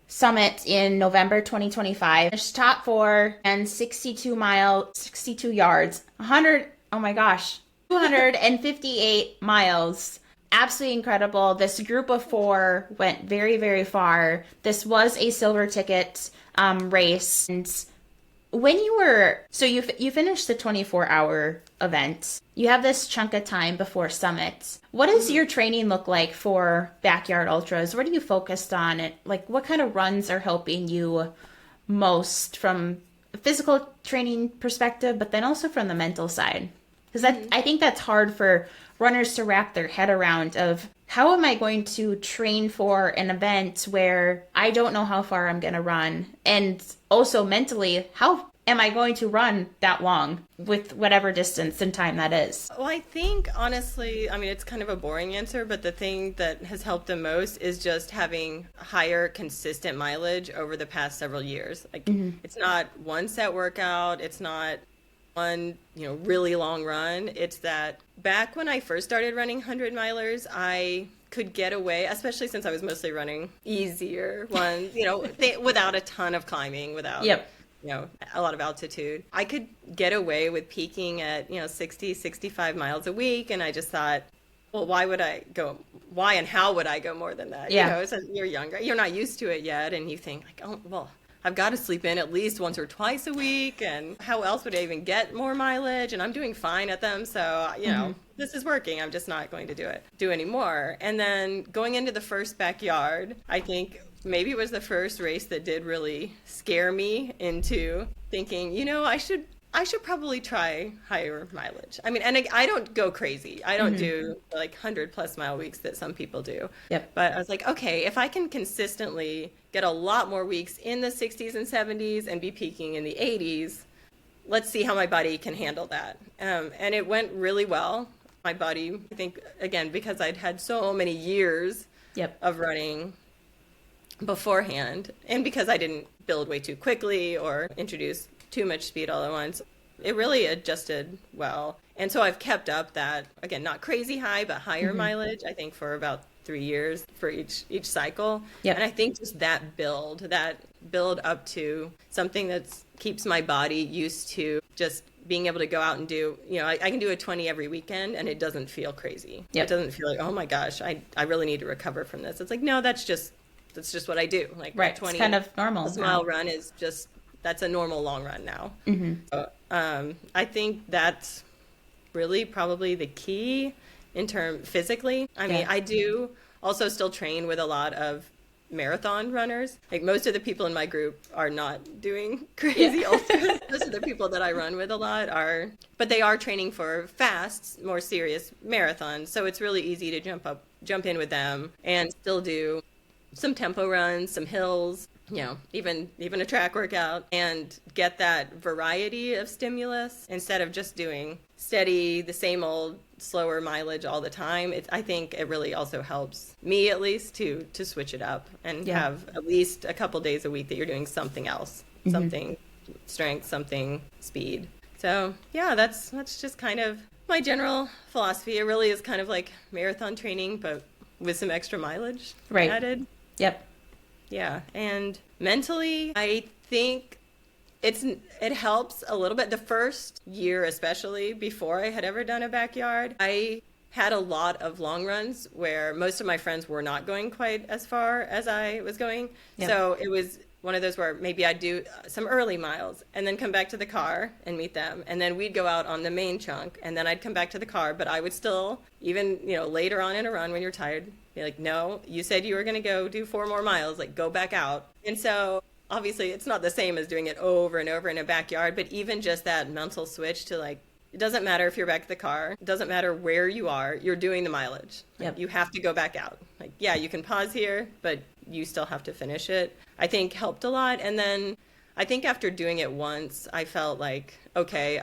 Summit in November 2025. Finished top 4 and 62 yards, 258 miles. absolutely incredible. This group of 4 went very, very far. This was a silver ticket race. And when you finished the 24-hour event, you have this chunk of time before summit. What does your training look like for backyard ultras? What are you focused on? Like, what kind of runs are helping you most from a physical training perspective, but then also from the mental side? Because I think that's hard for runners to wrap their head around of how am I going to train for an event where I don't know how far I'm going to run? And also mentally, how am I going to run that long with whatever distance and time that is? Well, I think honestly, I mean, it's kind of a boring answer, but the thing that has helped the most is just having higher consistent mileage over the past several years. Like it's not one set workout. It's not one, really long run. It's that back when I first started running 100 milers, I could get away, especially since I was mostly running easier ones, without a ton of climbing, without, a lot of altitude. I could get away with peaking at, 60, 65 miles a week. And I just thought, well, why and how would I go more than that? Yeah. So you're younger, you're not used to it yet. And you think like, oh, well, I've got to sleep in at least once or twice a week. And how else would I even get more mileage? And I'm doing fine at them. So, this is working. I'm just not going to do anymore. And then going into the first backyard, I think maybe it was the first race that did really scare me into thinking, I should probably try higher mileage. I mean, and I don't go crazy. I don't do like 100+ mile weeks that some people do. Yep. But I was like, okay, if I can consistently get a lot more weeks in the 60s and 70s and be peaking in the 80s, let's see how my body can handle that. And it went really well. My body, I think, again, because I'd had so many years of running beforehand, and because I didn't build way too quickly or introduce too much speed all at once, it really adjusted well. And so I've kept up that, again, not crazy high, but higher mileage, I think, for about 3 years for each cycle. Yep. And I think just that build up to something that keeps my body used to just being able to go out and do, I can do a 20 every weekend and it doesn't feel crazy. Yep. It doesn't feel like, oh my gosh, I really need to recover from this. It's like, no, that's just what I do. Like right. 20 it's kind of normal. mile run is just, that's a normal long run now. So, I think that's really probably the key in term physically. I mean, I do also still train with a lot of marathon runners. Like most of the people in my group are not doing crazy ultras. Most of the people that I run with a lot but they are training for fast, more serious marathons. So it's really easy to jump in with them and still do some tempo runs, some hills, even a track workout, and get that variety of stimulus instead of just doing steady, the same old, slower mileage all the time. I think it really also helps me, at least, to switch it up and have at least a couple days a week that you're doing something else, something strength, something speed. So that's just kind of my general philosophy. It really is kind of like marathon training, but with some extra mileage added. Yep. Yeah, and mentally, I think it helps a little bit. The first year, especially before I had ever done a backyard, I had a lot of long runs where most of my friends were not going quite as far as I was going. Yep. So it was one of those where maybe I'd do some early miles and then come back to the car and meet them. And then we'd go out on the main chunk and then I'd come back to the car, but I would still, even, later on in a run when you're tired, be like, no, you said you were going to go do 4 more miles, like go back out. And so obviously it's not the same as doing it over and over in a backyard, but even just that mental switch to like, it doesn't matter if you're back at the car. It doesn't matter where you are. You're doing the mileage. Yep. You have to go back out. Like, yeah, you can pause here, but you still have to finish it. I think helped a lot. And then I think after doing it once, I felt like, okay,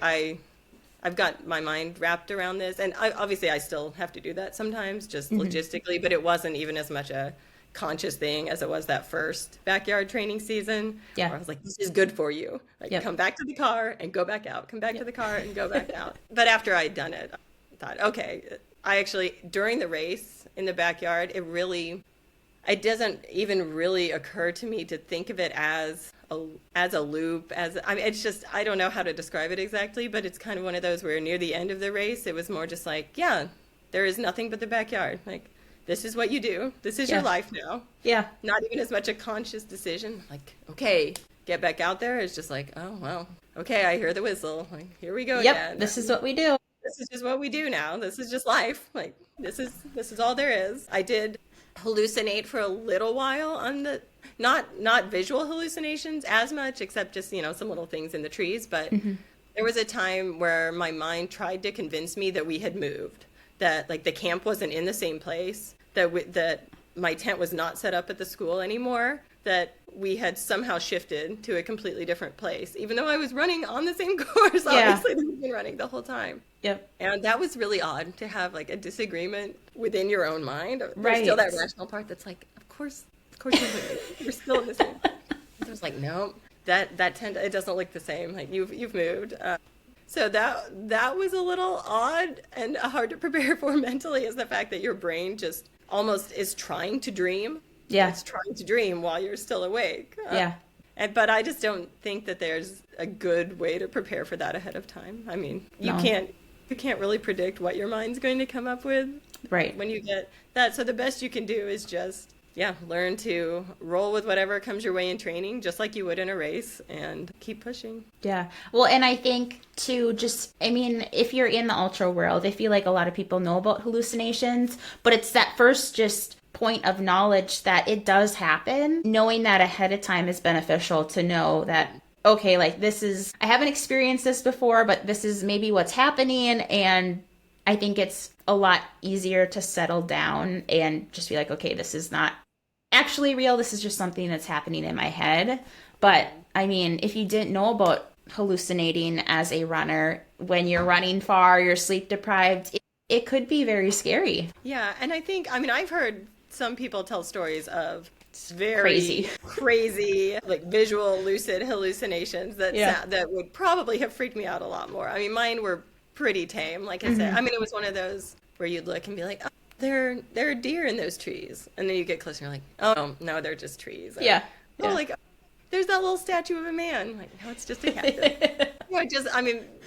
I've got my mind wrapped around this. And obviously I still have to do that sometimes, just logistically, but it wasn't even as much a conscious thing as it was that first backyard training season. Yeah. Where I was like, this is good for you. Like, come back to the car and go back out. Come back to the car and go back out. But after I had done it, I thought, okay, I actually, during the race in the backyard, it doesn't even really occur to me to think of it as a loop, it's just, I don't know how to describe it exactly, but it's kind of one of those where near the end of the race, it was more just like, yeah, there is nothing but the backyard. Like, this is what you do. This is your life now. Yeah. Not even as much a conscious decision. Like, okay, get back out there. It's just like, oh, well, okay, I hear the whistle. Like, here we go again. This is what we do. This is just what we do now. This is just life. Like, this is all there is. I did hallucinate for a little while on the, not visual hallucinations as much, except just, some little things in the trees. But there was a time where my mind tried to convince me that we had moved, that like the camp wasn't in the same place, that my tent was not set up at the school anymore, that we had somehow shifted to a completely different place, even though I was running on the same course. Obviously, we've been running the whole time. Yep. And that was really odd to have like a disagreement within your own mind. Right. There's still that rational part that's like, of course we're still in the same. I was like, no, that tent, it doesn't look the same. Like you've moved. So that was a little odd and hard to prepare for mentally, is the fact that your brain just almost is trying to dream. Yeah. It's trying to dream while you're still awake. Yeah. But I just don't think that there's a good way to prepare for that ahead of time. I mean, you can't really predict what your mind's going to come up with. Right. When you get that. So the best you can do is just, learn to roll with whatever comes your way in training, just like you would in a race, and keep pushing. Yeah. Well, and I think too, if you're in the ultra world, I feel like a lot of people know about hallucinations, but it's that first just point of knowledge that it does happen. Knowing that ahead of time is beneficial, to know that, okay, like I haven't experienced this before, but this is maybe what's happening. And I think it's a lot easier to settle down and just be like, okay, this is not actually real. This is just something that's happening in my head. But I mean, if you didn't know about hallucinating as a runner, when you're running far, you're sleep deprived, it could be very scary. Yeah. And I've heard some people tell stories of very crazy, like visual lucid hallucinations that would probably have freaked me out a lot more. I mean, mine were pretty tame, like I said. I mean, it was one of those where you'd look and be like, oh, there are deer in those trees, and then you get closer and you're like, oh no, they're just trees. Or, like, there's that little statue of a man. I'm like, no, it's just a cactus.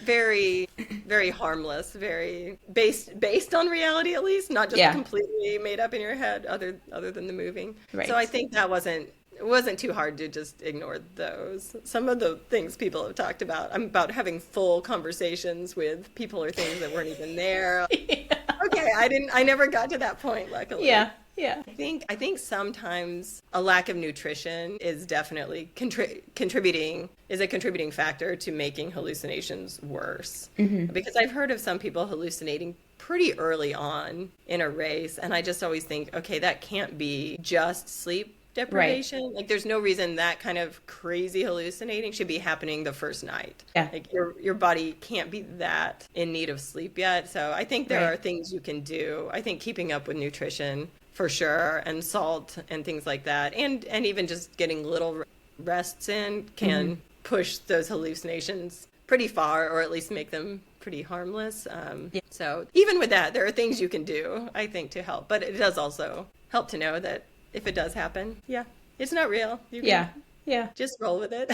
Very, very harmless, very based on reality, at least, not just completely made up in your head, other than the moving. Right. So I think it wasn't too hard to just ignore those. Some of the things people have talked about having full conversations with people or things that weren't even there. Okay, I never got to that point, luckily. Yeah. I think sometimes a lack of nutrition is definitely contributing factor to making hallucinations worse. Because I've heard of some people hallucinating pretty early on in a race, and I just always think, okay, that can't be just sleep deprivation. Right. Like, there's no reason that kind of crazy hallucinating should be happening the first night. Yeah. Like, your body can't be that in need of sleep yet. So I think there are things you can do. I think keeping up with nutrition for sure, and salt and things like that, and even just getting little rests in can push those hallucinations pretty far, or at least make them pretty harmless. So even with that, there are things you can do, I think, to help. But it does also help to know that if it does happen, it's not real. You can just roll with it.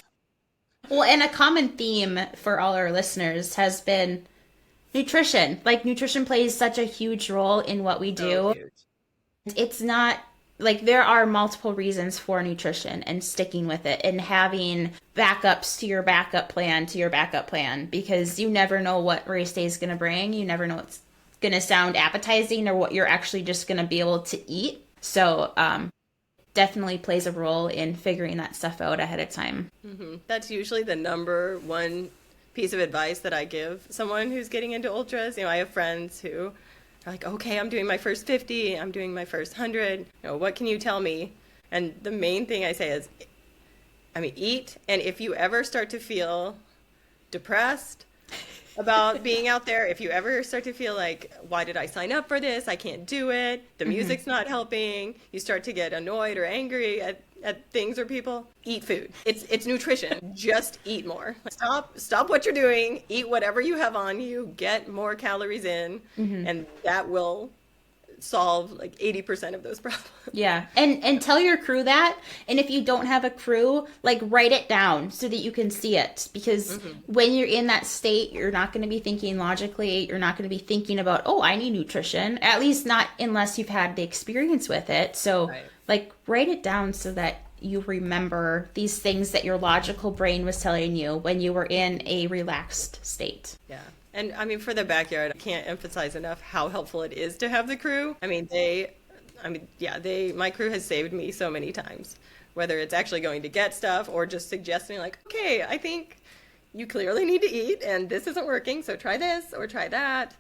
Well, and a common theme for all our listeners has been nutrition. Like, nutrition plays such a huge role in what we do. Huge. It's not like, there are multiple reasons for nutrition and sticking with it and having backups to your backup plan, because you never know what race day is going to bring. You never know what's going to sound appetizing or what you're actually just going to be able to eat. So definitely plays a role in figuring that stuff out ahead of time. That's usually the number one piece of advice that I give someone who's getting into ultras. I have friends who are like, okay, I'm doing my first 50, I'm doing my first 100. What can you tell me? And the main thing I say is, eat. And if you ever start to feel depressed about being out there, if you ever start to feel like, why did I sign up for this? I can't do it. The music's not helping. You start to get annoyed or angry at things or people. Eat food. It's nutrition. Just eat more. Stop what you're doing. Eat whatever you have on you. Get more calories in, and that will solve like 80% of those problems. Yeah. And tell your crew that. And if you don't have a crew, like write it down so that you can see it. Because when you're in that state, you're not going to be thinking logically. You're not going to be thinking about, oh, I need nutrition. At least not unless you've had the experience with it. So like write it down so that you remember these things that your logical brain was telling you when you were in a relaxed state. Yeah. And I mean, for the backyard, I can't emphasize enough how helpful it is to have the crew. I mean, my crew has saved me so many times, whether it's actually going to get stuff or just suggesting like, okay, I think you clearly need to eat and this isn't working. So try this or try that.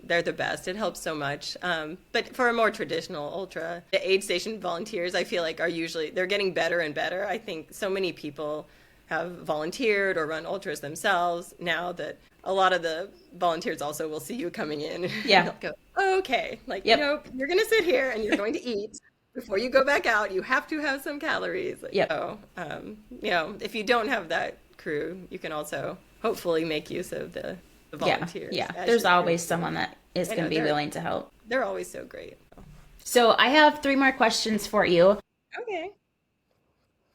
They're the best. It helps so much. But for a more traditional ultra, the aid station volunteers, I feel like they're getting better and better. I think so many people have volunteered or run ultras themselves now that a lot of the volunteers also will see you coming in. Yeah. They'll go, oh, okay. Like, you're going to sit here and you're going to eat before you go back out. You have to have some calories. Like, if you don't have that crew, you can also hopefully make use of the volunteers. Yeah. There's always someone that is going to be willing to help. They're always so great. So I have 3 more questions for you. Okay.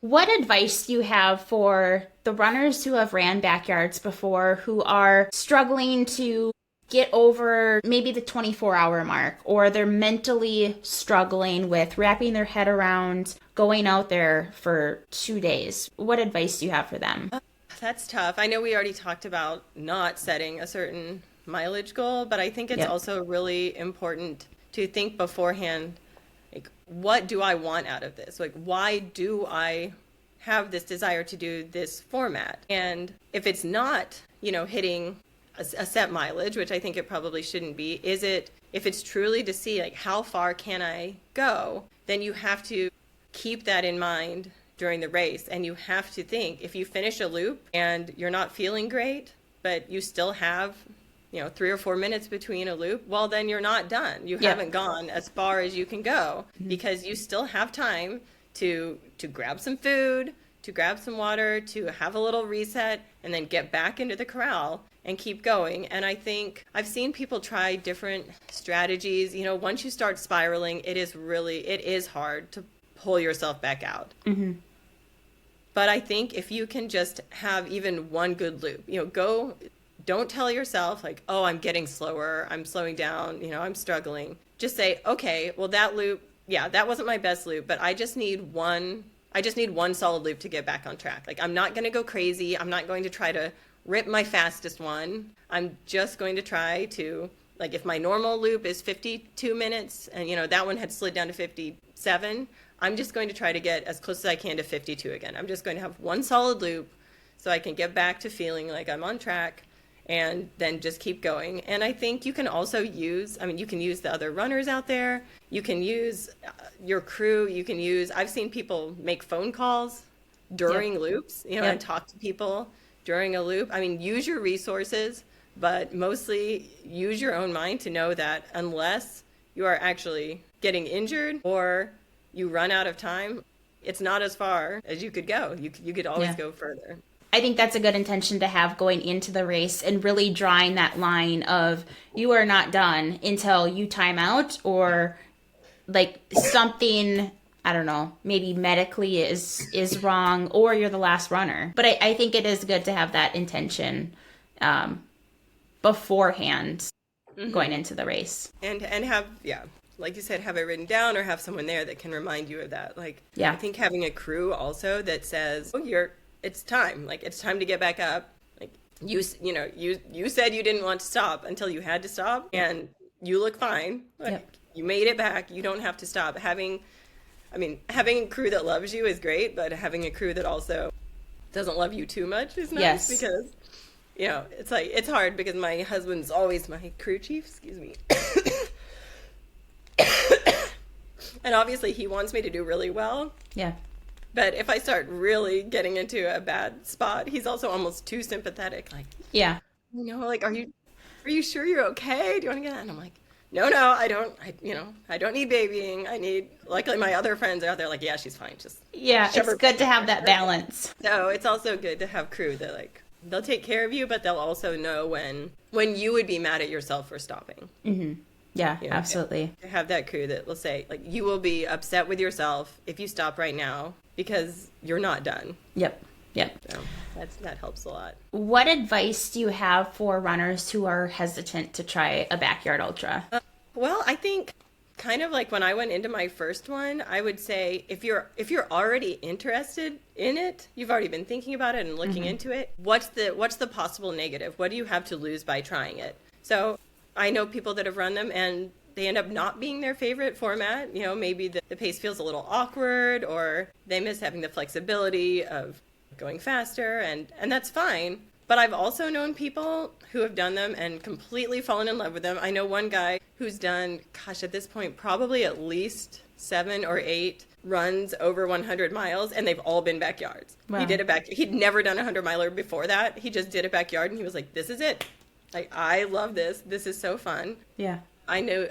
What advice do you have for the runners who have ran backyards before, who are struggling to get over maybe the 24-hour mark, or they're mentally struggling with wrapping their head around going out there for 2 days? What advice do you have for them? That's tough. I know we already talked about not setting a certain mileage goal, but I think it's also really important to think beforehand, like, what do I want out of this? Like, why do I have this desire to do this format? And if it's not, hitting a set mileage, which I think it probably shouldn't be, if it's truly to see, like, how far can I go, then you have to keep that in mind during the race. And you have to think, if you finish a loop and you're not feeling great, but you still have 3 or 4 minutes between a loop, well, then you're not done. You haven't gone as far as you can go because you still have time to grab some food, to grab some water, to have a little reset, and then get back into the corral and keep going. And I think I've seen people try different strategies. Once you start spiraling, it is hard to pull yourself back out. Mm-hmm. But I think if you can just have even one good loop, don't tell yourself like, oh, I'm getting slower, I'm slowing down, I'm struggling. Just say, okay, well, that loop, that wasn't my best loop, but I just need one solid loop to get back on track. Like, I'm not going to go crazy. I'm not going to try to rip my fastest one. I'm just going to try to, like, if my normal loop is 52 minutes and, that one had slid down to 57, I'm just going to try to get as close as I can to 52 again. I'm just going to have one solid loop so I can get back to feeling like I'm on track, and then just keep going. And I think you can also use the other runners out there. You can use your crew. I've seen people make phone calls during loops, and talk to people during a loop. I mean, use your resources, but mostly use your own mind to know that unless you are actually getting injured or you run out of time, it's not as far as you could go. You could always go further. I think that's a good intention to have going into the race, and really drawing that line of you are not done until you time out, or like something, I don't know, maybe medically is wrong, or you're the last runner. But I think it is good to have that intention beforehand going into the race. And have, like you said, have it written down or have someone there that can remind you of that. Like, I think having a crew also that says, oh, it's time. Like, it's time to get back up. Like, you said you didn't want to stop until you had to stop, and you look fine. Like, you made it back. You don't have to stop. Having a crew that loves you is great, but having a crew that also doesn't love you too much is nice, because, it's like, it's hard because my husband's always my crew chief, excuse me. And obviously he wants me to do really well. Yeah. But if I start really getting into a bad spot, he's also almost too sympathetic. Like, like, are you sure you're okay? Do you want to get out? And I'm like, no, I don't. I don't need babying. Luckily my other friends are out there like, yeah, she's fine. Just it's good to have that balance. So it's also good to have crew that, like, they'll take care of you, but they'll also know when you would be mad at yourself for stopping. Mm-hmm. Yeah, absolutely. To have that crew that will say, like, you will be upset with yourself if you stop right now because you're not done. Yep. So that helps a lot. What advice do you have for runners who are hesitant to try a backyard ultra? Well, I think kind of like when I went into my first one, I would say if you're already interested in it, you've already been thinking about it and looking into it, what's the possible negative? What do you have to lose by trying it? So I know people that have run them and they end up not being their favorite format. You know, maybe the pace feels a little awkward, or they miss having the flexibility of going faster, and that's fine. But I've also known people who have done them and completely fallen in love with them. I know one guy who's done, gosh, at this point, probably at least 7 or 8 runs over 100 miles, and they've all been backyards. Wow. He'd never done a 100-miler before that. He just did a backyard, and he was like, this is it. Like, I love this. This is so fun. Yeah. I know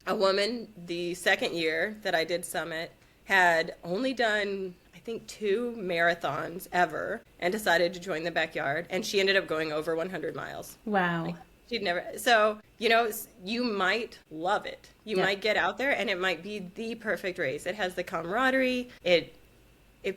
a woman, the second year that I did Summit, had only done, I think, 2 marathons ever and decided to join the backyard, and she ended up going over 100 miles. Wow. Like, she'd never. So, you know, you might love it. You might get out there and it might be the perfect race. It has the camaraderie. It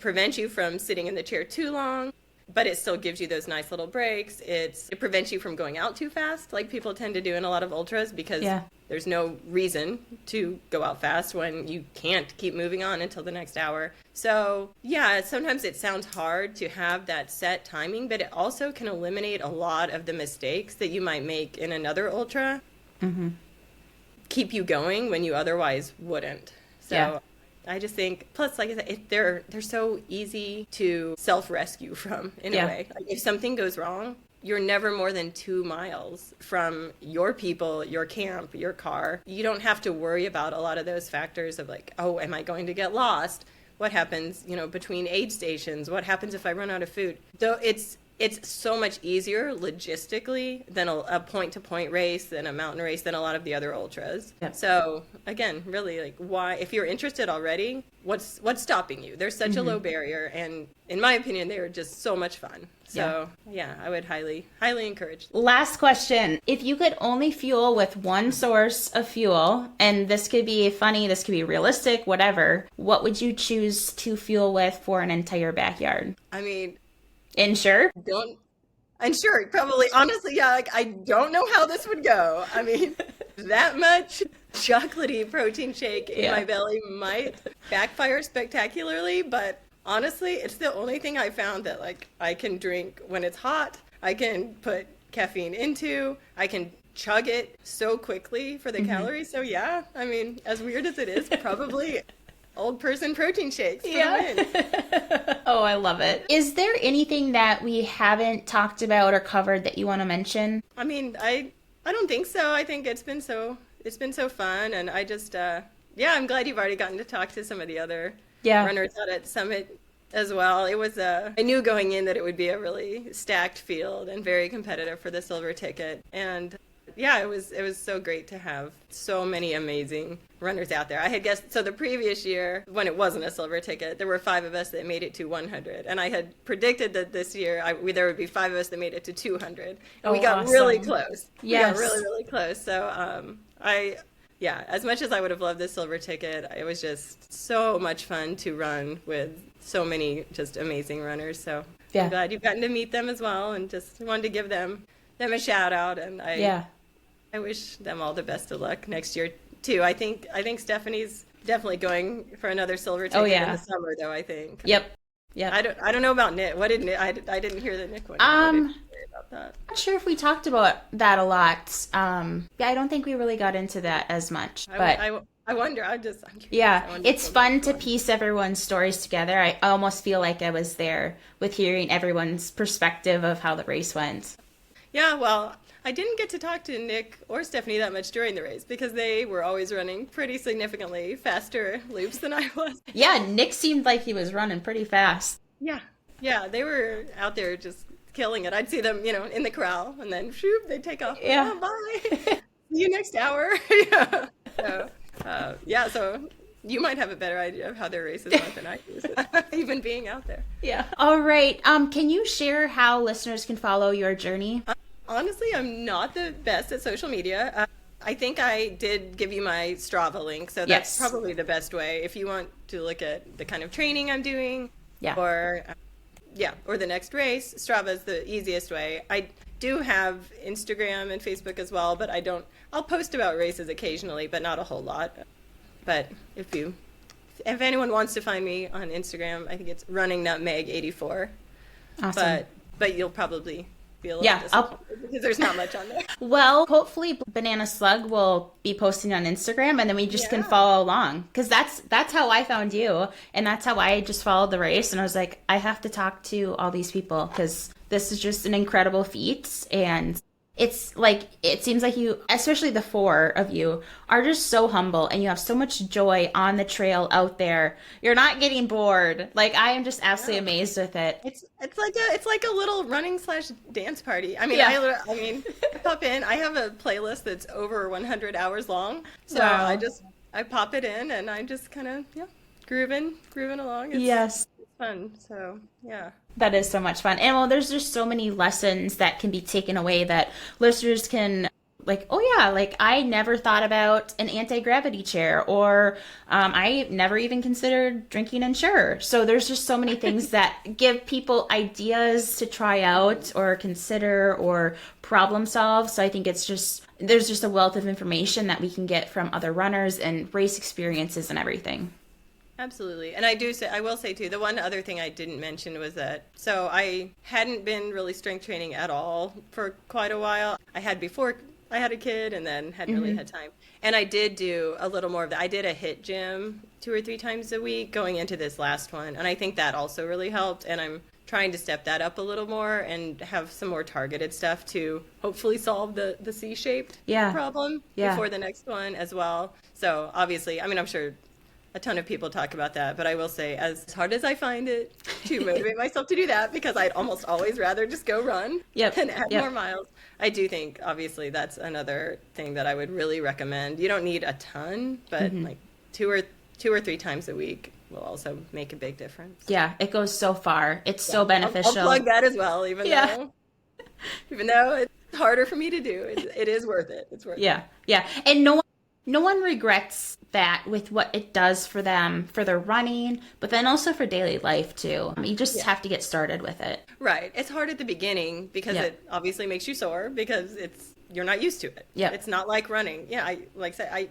prevents you from sitting in the chair too long, but it still gives you those nice little breaks. It prevents you from going out too fast, like people tend to do in a lot of ultras, because there's no reason to go out fast when you can't keep moving on until the next hour. So, yeah, sometimes it sounds hard to have that set timing, but it also can eliminate a lot of the mistakes that you might make in another ultra. Mm-hmm. Keep you going when you otherwise wouldn't. So I just think, plus, like I said, they're so easy to self-rescue from, in a way. Like, if something goes wrong, you're never more than 2 miles from your people, your camp, your car. You don't have to worry about a lot of those factors of like, oh, am I going to get lost? What happens, you know, between aid stations? What happens if I run out of food? So it's so much easier logistically than a point-to-point race, than a mountain race, than a lot of the other ultras. Yep. So again, really, like, why, if you're interested already, what's stopping you? There's such a low barrier, and in my opinion, they are just so much fun. So yeah, I would highly encourage. Last question. If you could only fuel with one source of fuel, and this could be funny, this could be realistic, whatever, what would you choose to fuel with for an entire backyard? I mean, Ensure? Unsure, probably. Honestly, yeah, like, I don't know how this would go. I mean, that much chocolatey protein shake in my belly might backfire spectacularly, but honestly, it's the only thing I found that, like, I can drink when it's hot, I can put caffeine into, I can chug it so quickly for the calories. So yeah, I mean, as weird as it is, probably old person protein shakes for the win. Oh, I love it. Is there anything that we haven't talked about or covered that you want to mention? I mean, I don't think so. I think it's been so fun, and I just I'm glad you've already gotten to talk to some of the other runners out at Summit as well. It was I knew going in that it would be a really stacked field and very competitive for the silver ticket, and yeah, it was so great to have so many amazing runners out there. I had guessed, so the previous year, when it wasn't a silver ticket, there were 5 of us that made it to 100. And I had predicted that this year there would be 5 of us that made it to 200. And we got really close. Yes. We got really, really close. So as much as I would have loved the silver ticket, it was just so much fun to run with so many just amazing runners. So I'm glad you've gotten to meet them as well, and just wanted to give them a shout out. And I wish them all the best of luck next year too. I think Stephanie's definitely going for another silver ticket in the summer, though. I think. Yep. I don't know about Nick. What did Nick? I didn't hear the Nick one. About that. I'm not sure if we talked about that a lot. I don't think we really got into that as much. But I wonder. I'm curious. It's fun to piece everyone's stories together. I almost feel like I was there with hearing everyone's perspective of how the race went. Yeah, well, I didn't get to talk to Nick or Stephanie that much during the race because they were always running pretty significantly faster loops than I was. Yeah, Nick seemed like he was running pretty fast. Yeah, they were out there just killing it. I'd see them, in the corral, and then shoop, they'd take off. Yeah, bye. See you next hour. So you might have a better idea of how their races went than I do, even being out there. Yeah. All right. Can you share how listeners can follow your journey? Honestly, I'm not the best at social media. I think I did give you my Strava link, so that's probably the best way if you want to look at the kind of training I'm doing, or the next race. Strava is the easiest way. I do have Instagram and Facebook as well, but I'll post about races occasionally, but not a whole lot. But if anyone wants to find me on Instagram, I think it's Running Nutmeg 84. Awesome. But you'll probably be a little disappointed because there's not much on there. Well, hopefully Banana Slug will be posting on Instagram, and then we just can follow along, because that's how I found you, and that's how I just followed the race, and I was like, I have to talk to all these people because this is just an incredible feat. And it's like, it seems like you, especially the four of you, are just so humble, and you have so much joy on the trail out there. You're not getting bored. Like, I am just absolutely amazed with it. It's like a little running / dance party. I mean, I pop in. I have a playlist that's over 100 hours long, so I pop it in, and I just kind of grooving along. It's fun. So yeah. That is so much fun. And well, there's just so many lessons that can be taken away that listeners can, like, I never thought about an anti-gravity chair, or I never even considered drinking Ensure. So there's just so many things that give people ideas to try out or consider or problem solve. So I think there's just a wealth of information that we can get from other runners and race experiences and everything. Absolutely. And I will say too, the one other thing I didn't mention was that, so I hadn't been really strength training at all for quite a while. I had before I had a kid, and then hadn't really had time. And I did do a little more of that. I did a HIIT gym 2 or 3 times a week going into this last one. And I think that also really helped. And I'm trying to step that up a little more and have some more targeted stuff to hopefully solve the C-shaped problem before the next one as well. So obviously, I mean, I'm sure a ton of people talk about that, but I will say, as hard as I find it to motivate myself to do that, because I'd almost always rather just go run and add more miles, I do think obviously that's another thing that I would really recommend. You don't need a ton, but like two or three times a week will also make a big difference. Yeah, it goes so far. It's so beneficial. I'll plug that as well, even though it's harder for me to do. It is worth it. It's worth it. Yeah. And no one regrets that with what it does for them, for their running, but then also for daily life too. You just have to get started with it. Right. It's hard at the beginning because it obviously makes you sore because you're not used to it. Yeah. It's not like running. Yeah. You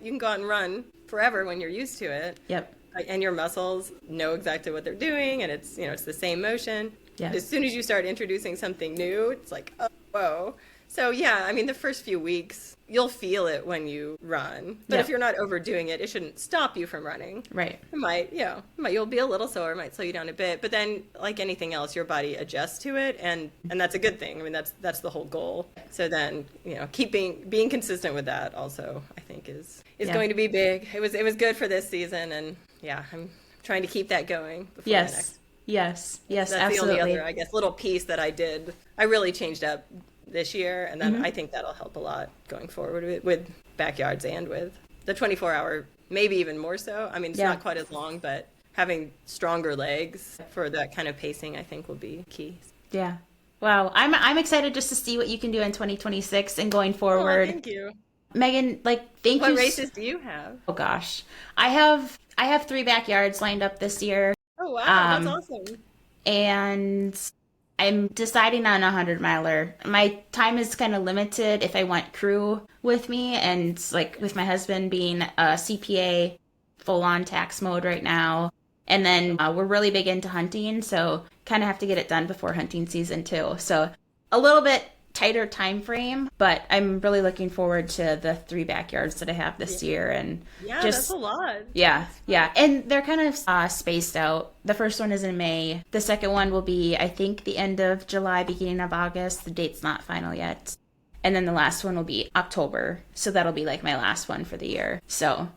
can go out and run forever when you're used to it. Yep. And your muscles know exactly what they're doing, and it's the same motion. Yeah. As soon as you start introducing something new, it's like, oh, whoa. So yeah, I mean, the first few weeks, you'll feel it when you run. But if you're not overdoing it, it shouldn't stop you from running. Right. It might, you'll be a little sore, it might slow you down a bit. But then, like anything else, your body adjusts to it, and that's a good thing. I mean, that's the wole goal. So then, being consistent with that also, I think, is going to be big. It was good for this season, and I'm trying to keep that going before the next. Yes, that's absolutely. The only other, I guess, little piece that I did. I really changed up this year, and then I think that'll help a lot going forward with backyards and with the 24-hour, maybe even more so. I mean, it's not quite as long, but having stronger legs for that kind of pacing, I think, will be key. Yeah. Wow. I'm excited just to see what you can do in 2026 and going forward. Oh, thank you. Megan, thank you. What races do you have? Oh gosh. I have 3 backyards lined up this year. Oh wow, that's awesome. And I'm deciding on a 100-miler. My time is kind of limited if I want crew with me, and with my husband being a CPA, full-on tax mode right now. And then we're really big into hunting, so kind of have to get it done before hunting season too. So a little bit tighter time frame, but I'm really looking forward to the 3 backyards that I have this year. And that's a lot. Yeah. And they're kind of spaced out. The first one is in May. The second one will be, I think, the end of July, beginning of August. The date's not final yet. And then the last one will be October. So that'll be my last one for the year. So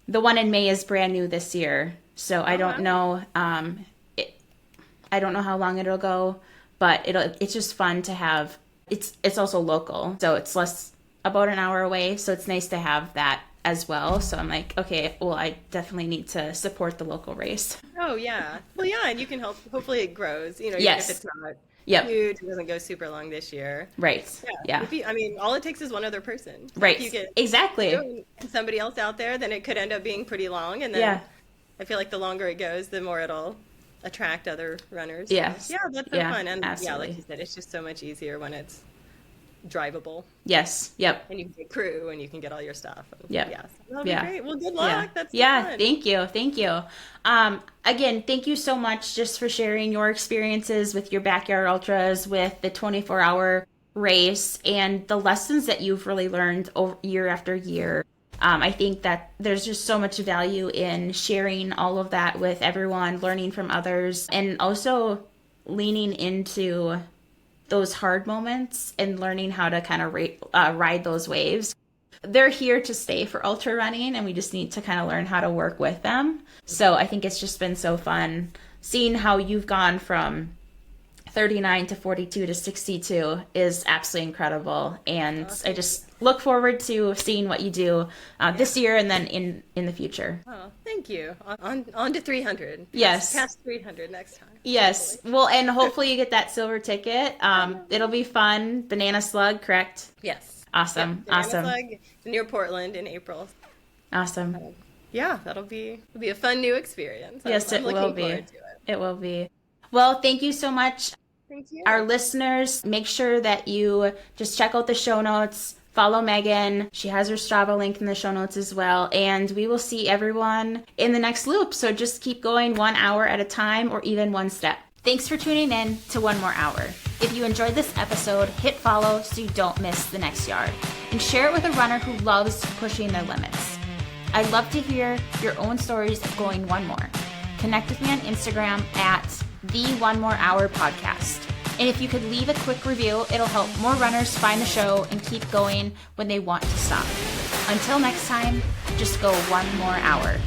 the one in May is brand new this year. So I don't know. I don't know how long it'll go. But it's just fun to have. It's also local, so it's about an hour away. So it's nice to have that as well. So I'm like, okay, well, I definitely need to support the local race. Oh, yeah. Well, yeah, and you can help. Hopefully it grows, even Yes. if it's not Yep. huge, it doesn't go super long this year. Right. Yeah. I mean, all it takes is one other person. Right. If you get Exactly. somebody else out there, then it could end up being pretty long. And then I feel like the longer it goes, the more it'll attract other runners. Yes. So, yeah, that's so fun. And absolutely. like you said, it's just so much easier when it's drivable. Yes. Yep. And you can get crew and you can get all your stuff. Yep. Yeah. So that'll be great. Well, good luck. Yeah. That's so fun. Thank you. Thank you. Again, thank you so much just for sharing your experiences with your backyard ultras, with the 24-hour race, and the lessons that you've really learned year after year. I think that there's just so much value in sharing all of that with everyone, learning from others, and also leaning into those hard moments and learning how to kind of ride those waves. They're here to stay for ultra running, and we just need to kind of learn how to work with them. So I think it's just been so fun seeing how you've gone from 39 to 42 to 62 is absolutely incredible. And I just look forward to seeing what you do this year and then in the future. Oh, thank you. On to 300. Yes. Past 300 next time. Yes. Hopefully. Well, and hopefully you get that silver ticket. It'll be fun. Banana Slug, correct? Yes. Awesome. Banana Awesome. Slug near Portland in April. Awesome. Yeah, it'll be a fun new experience. Yes, I'm it will looking be. forward to it. It will be. Well, thank you so much. Thank you. Our listeners, make sure that you just check out the show notes. Follow Megan. She has her Strava link in the show notes as well. And we will see everyone in the next loop. So just keep going 1 hour at a time or even one step. Thanks for tuning in to One More Hour. If you enjoyed this episode, hit follow so you don't miss the next yard. And share it with a runner who loves pushing their limits. I'd love to hear your own stories of going one more. Connect with me on Instagram at the One More Hour Podcast. And if you could leave a quick review, it'll help more runners find the show and keep going when they want to stop. Until next time, just go 1 more hour.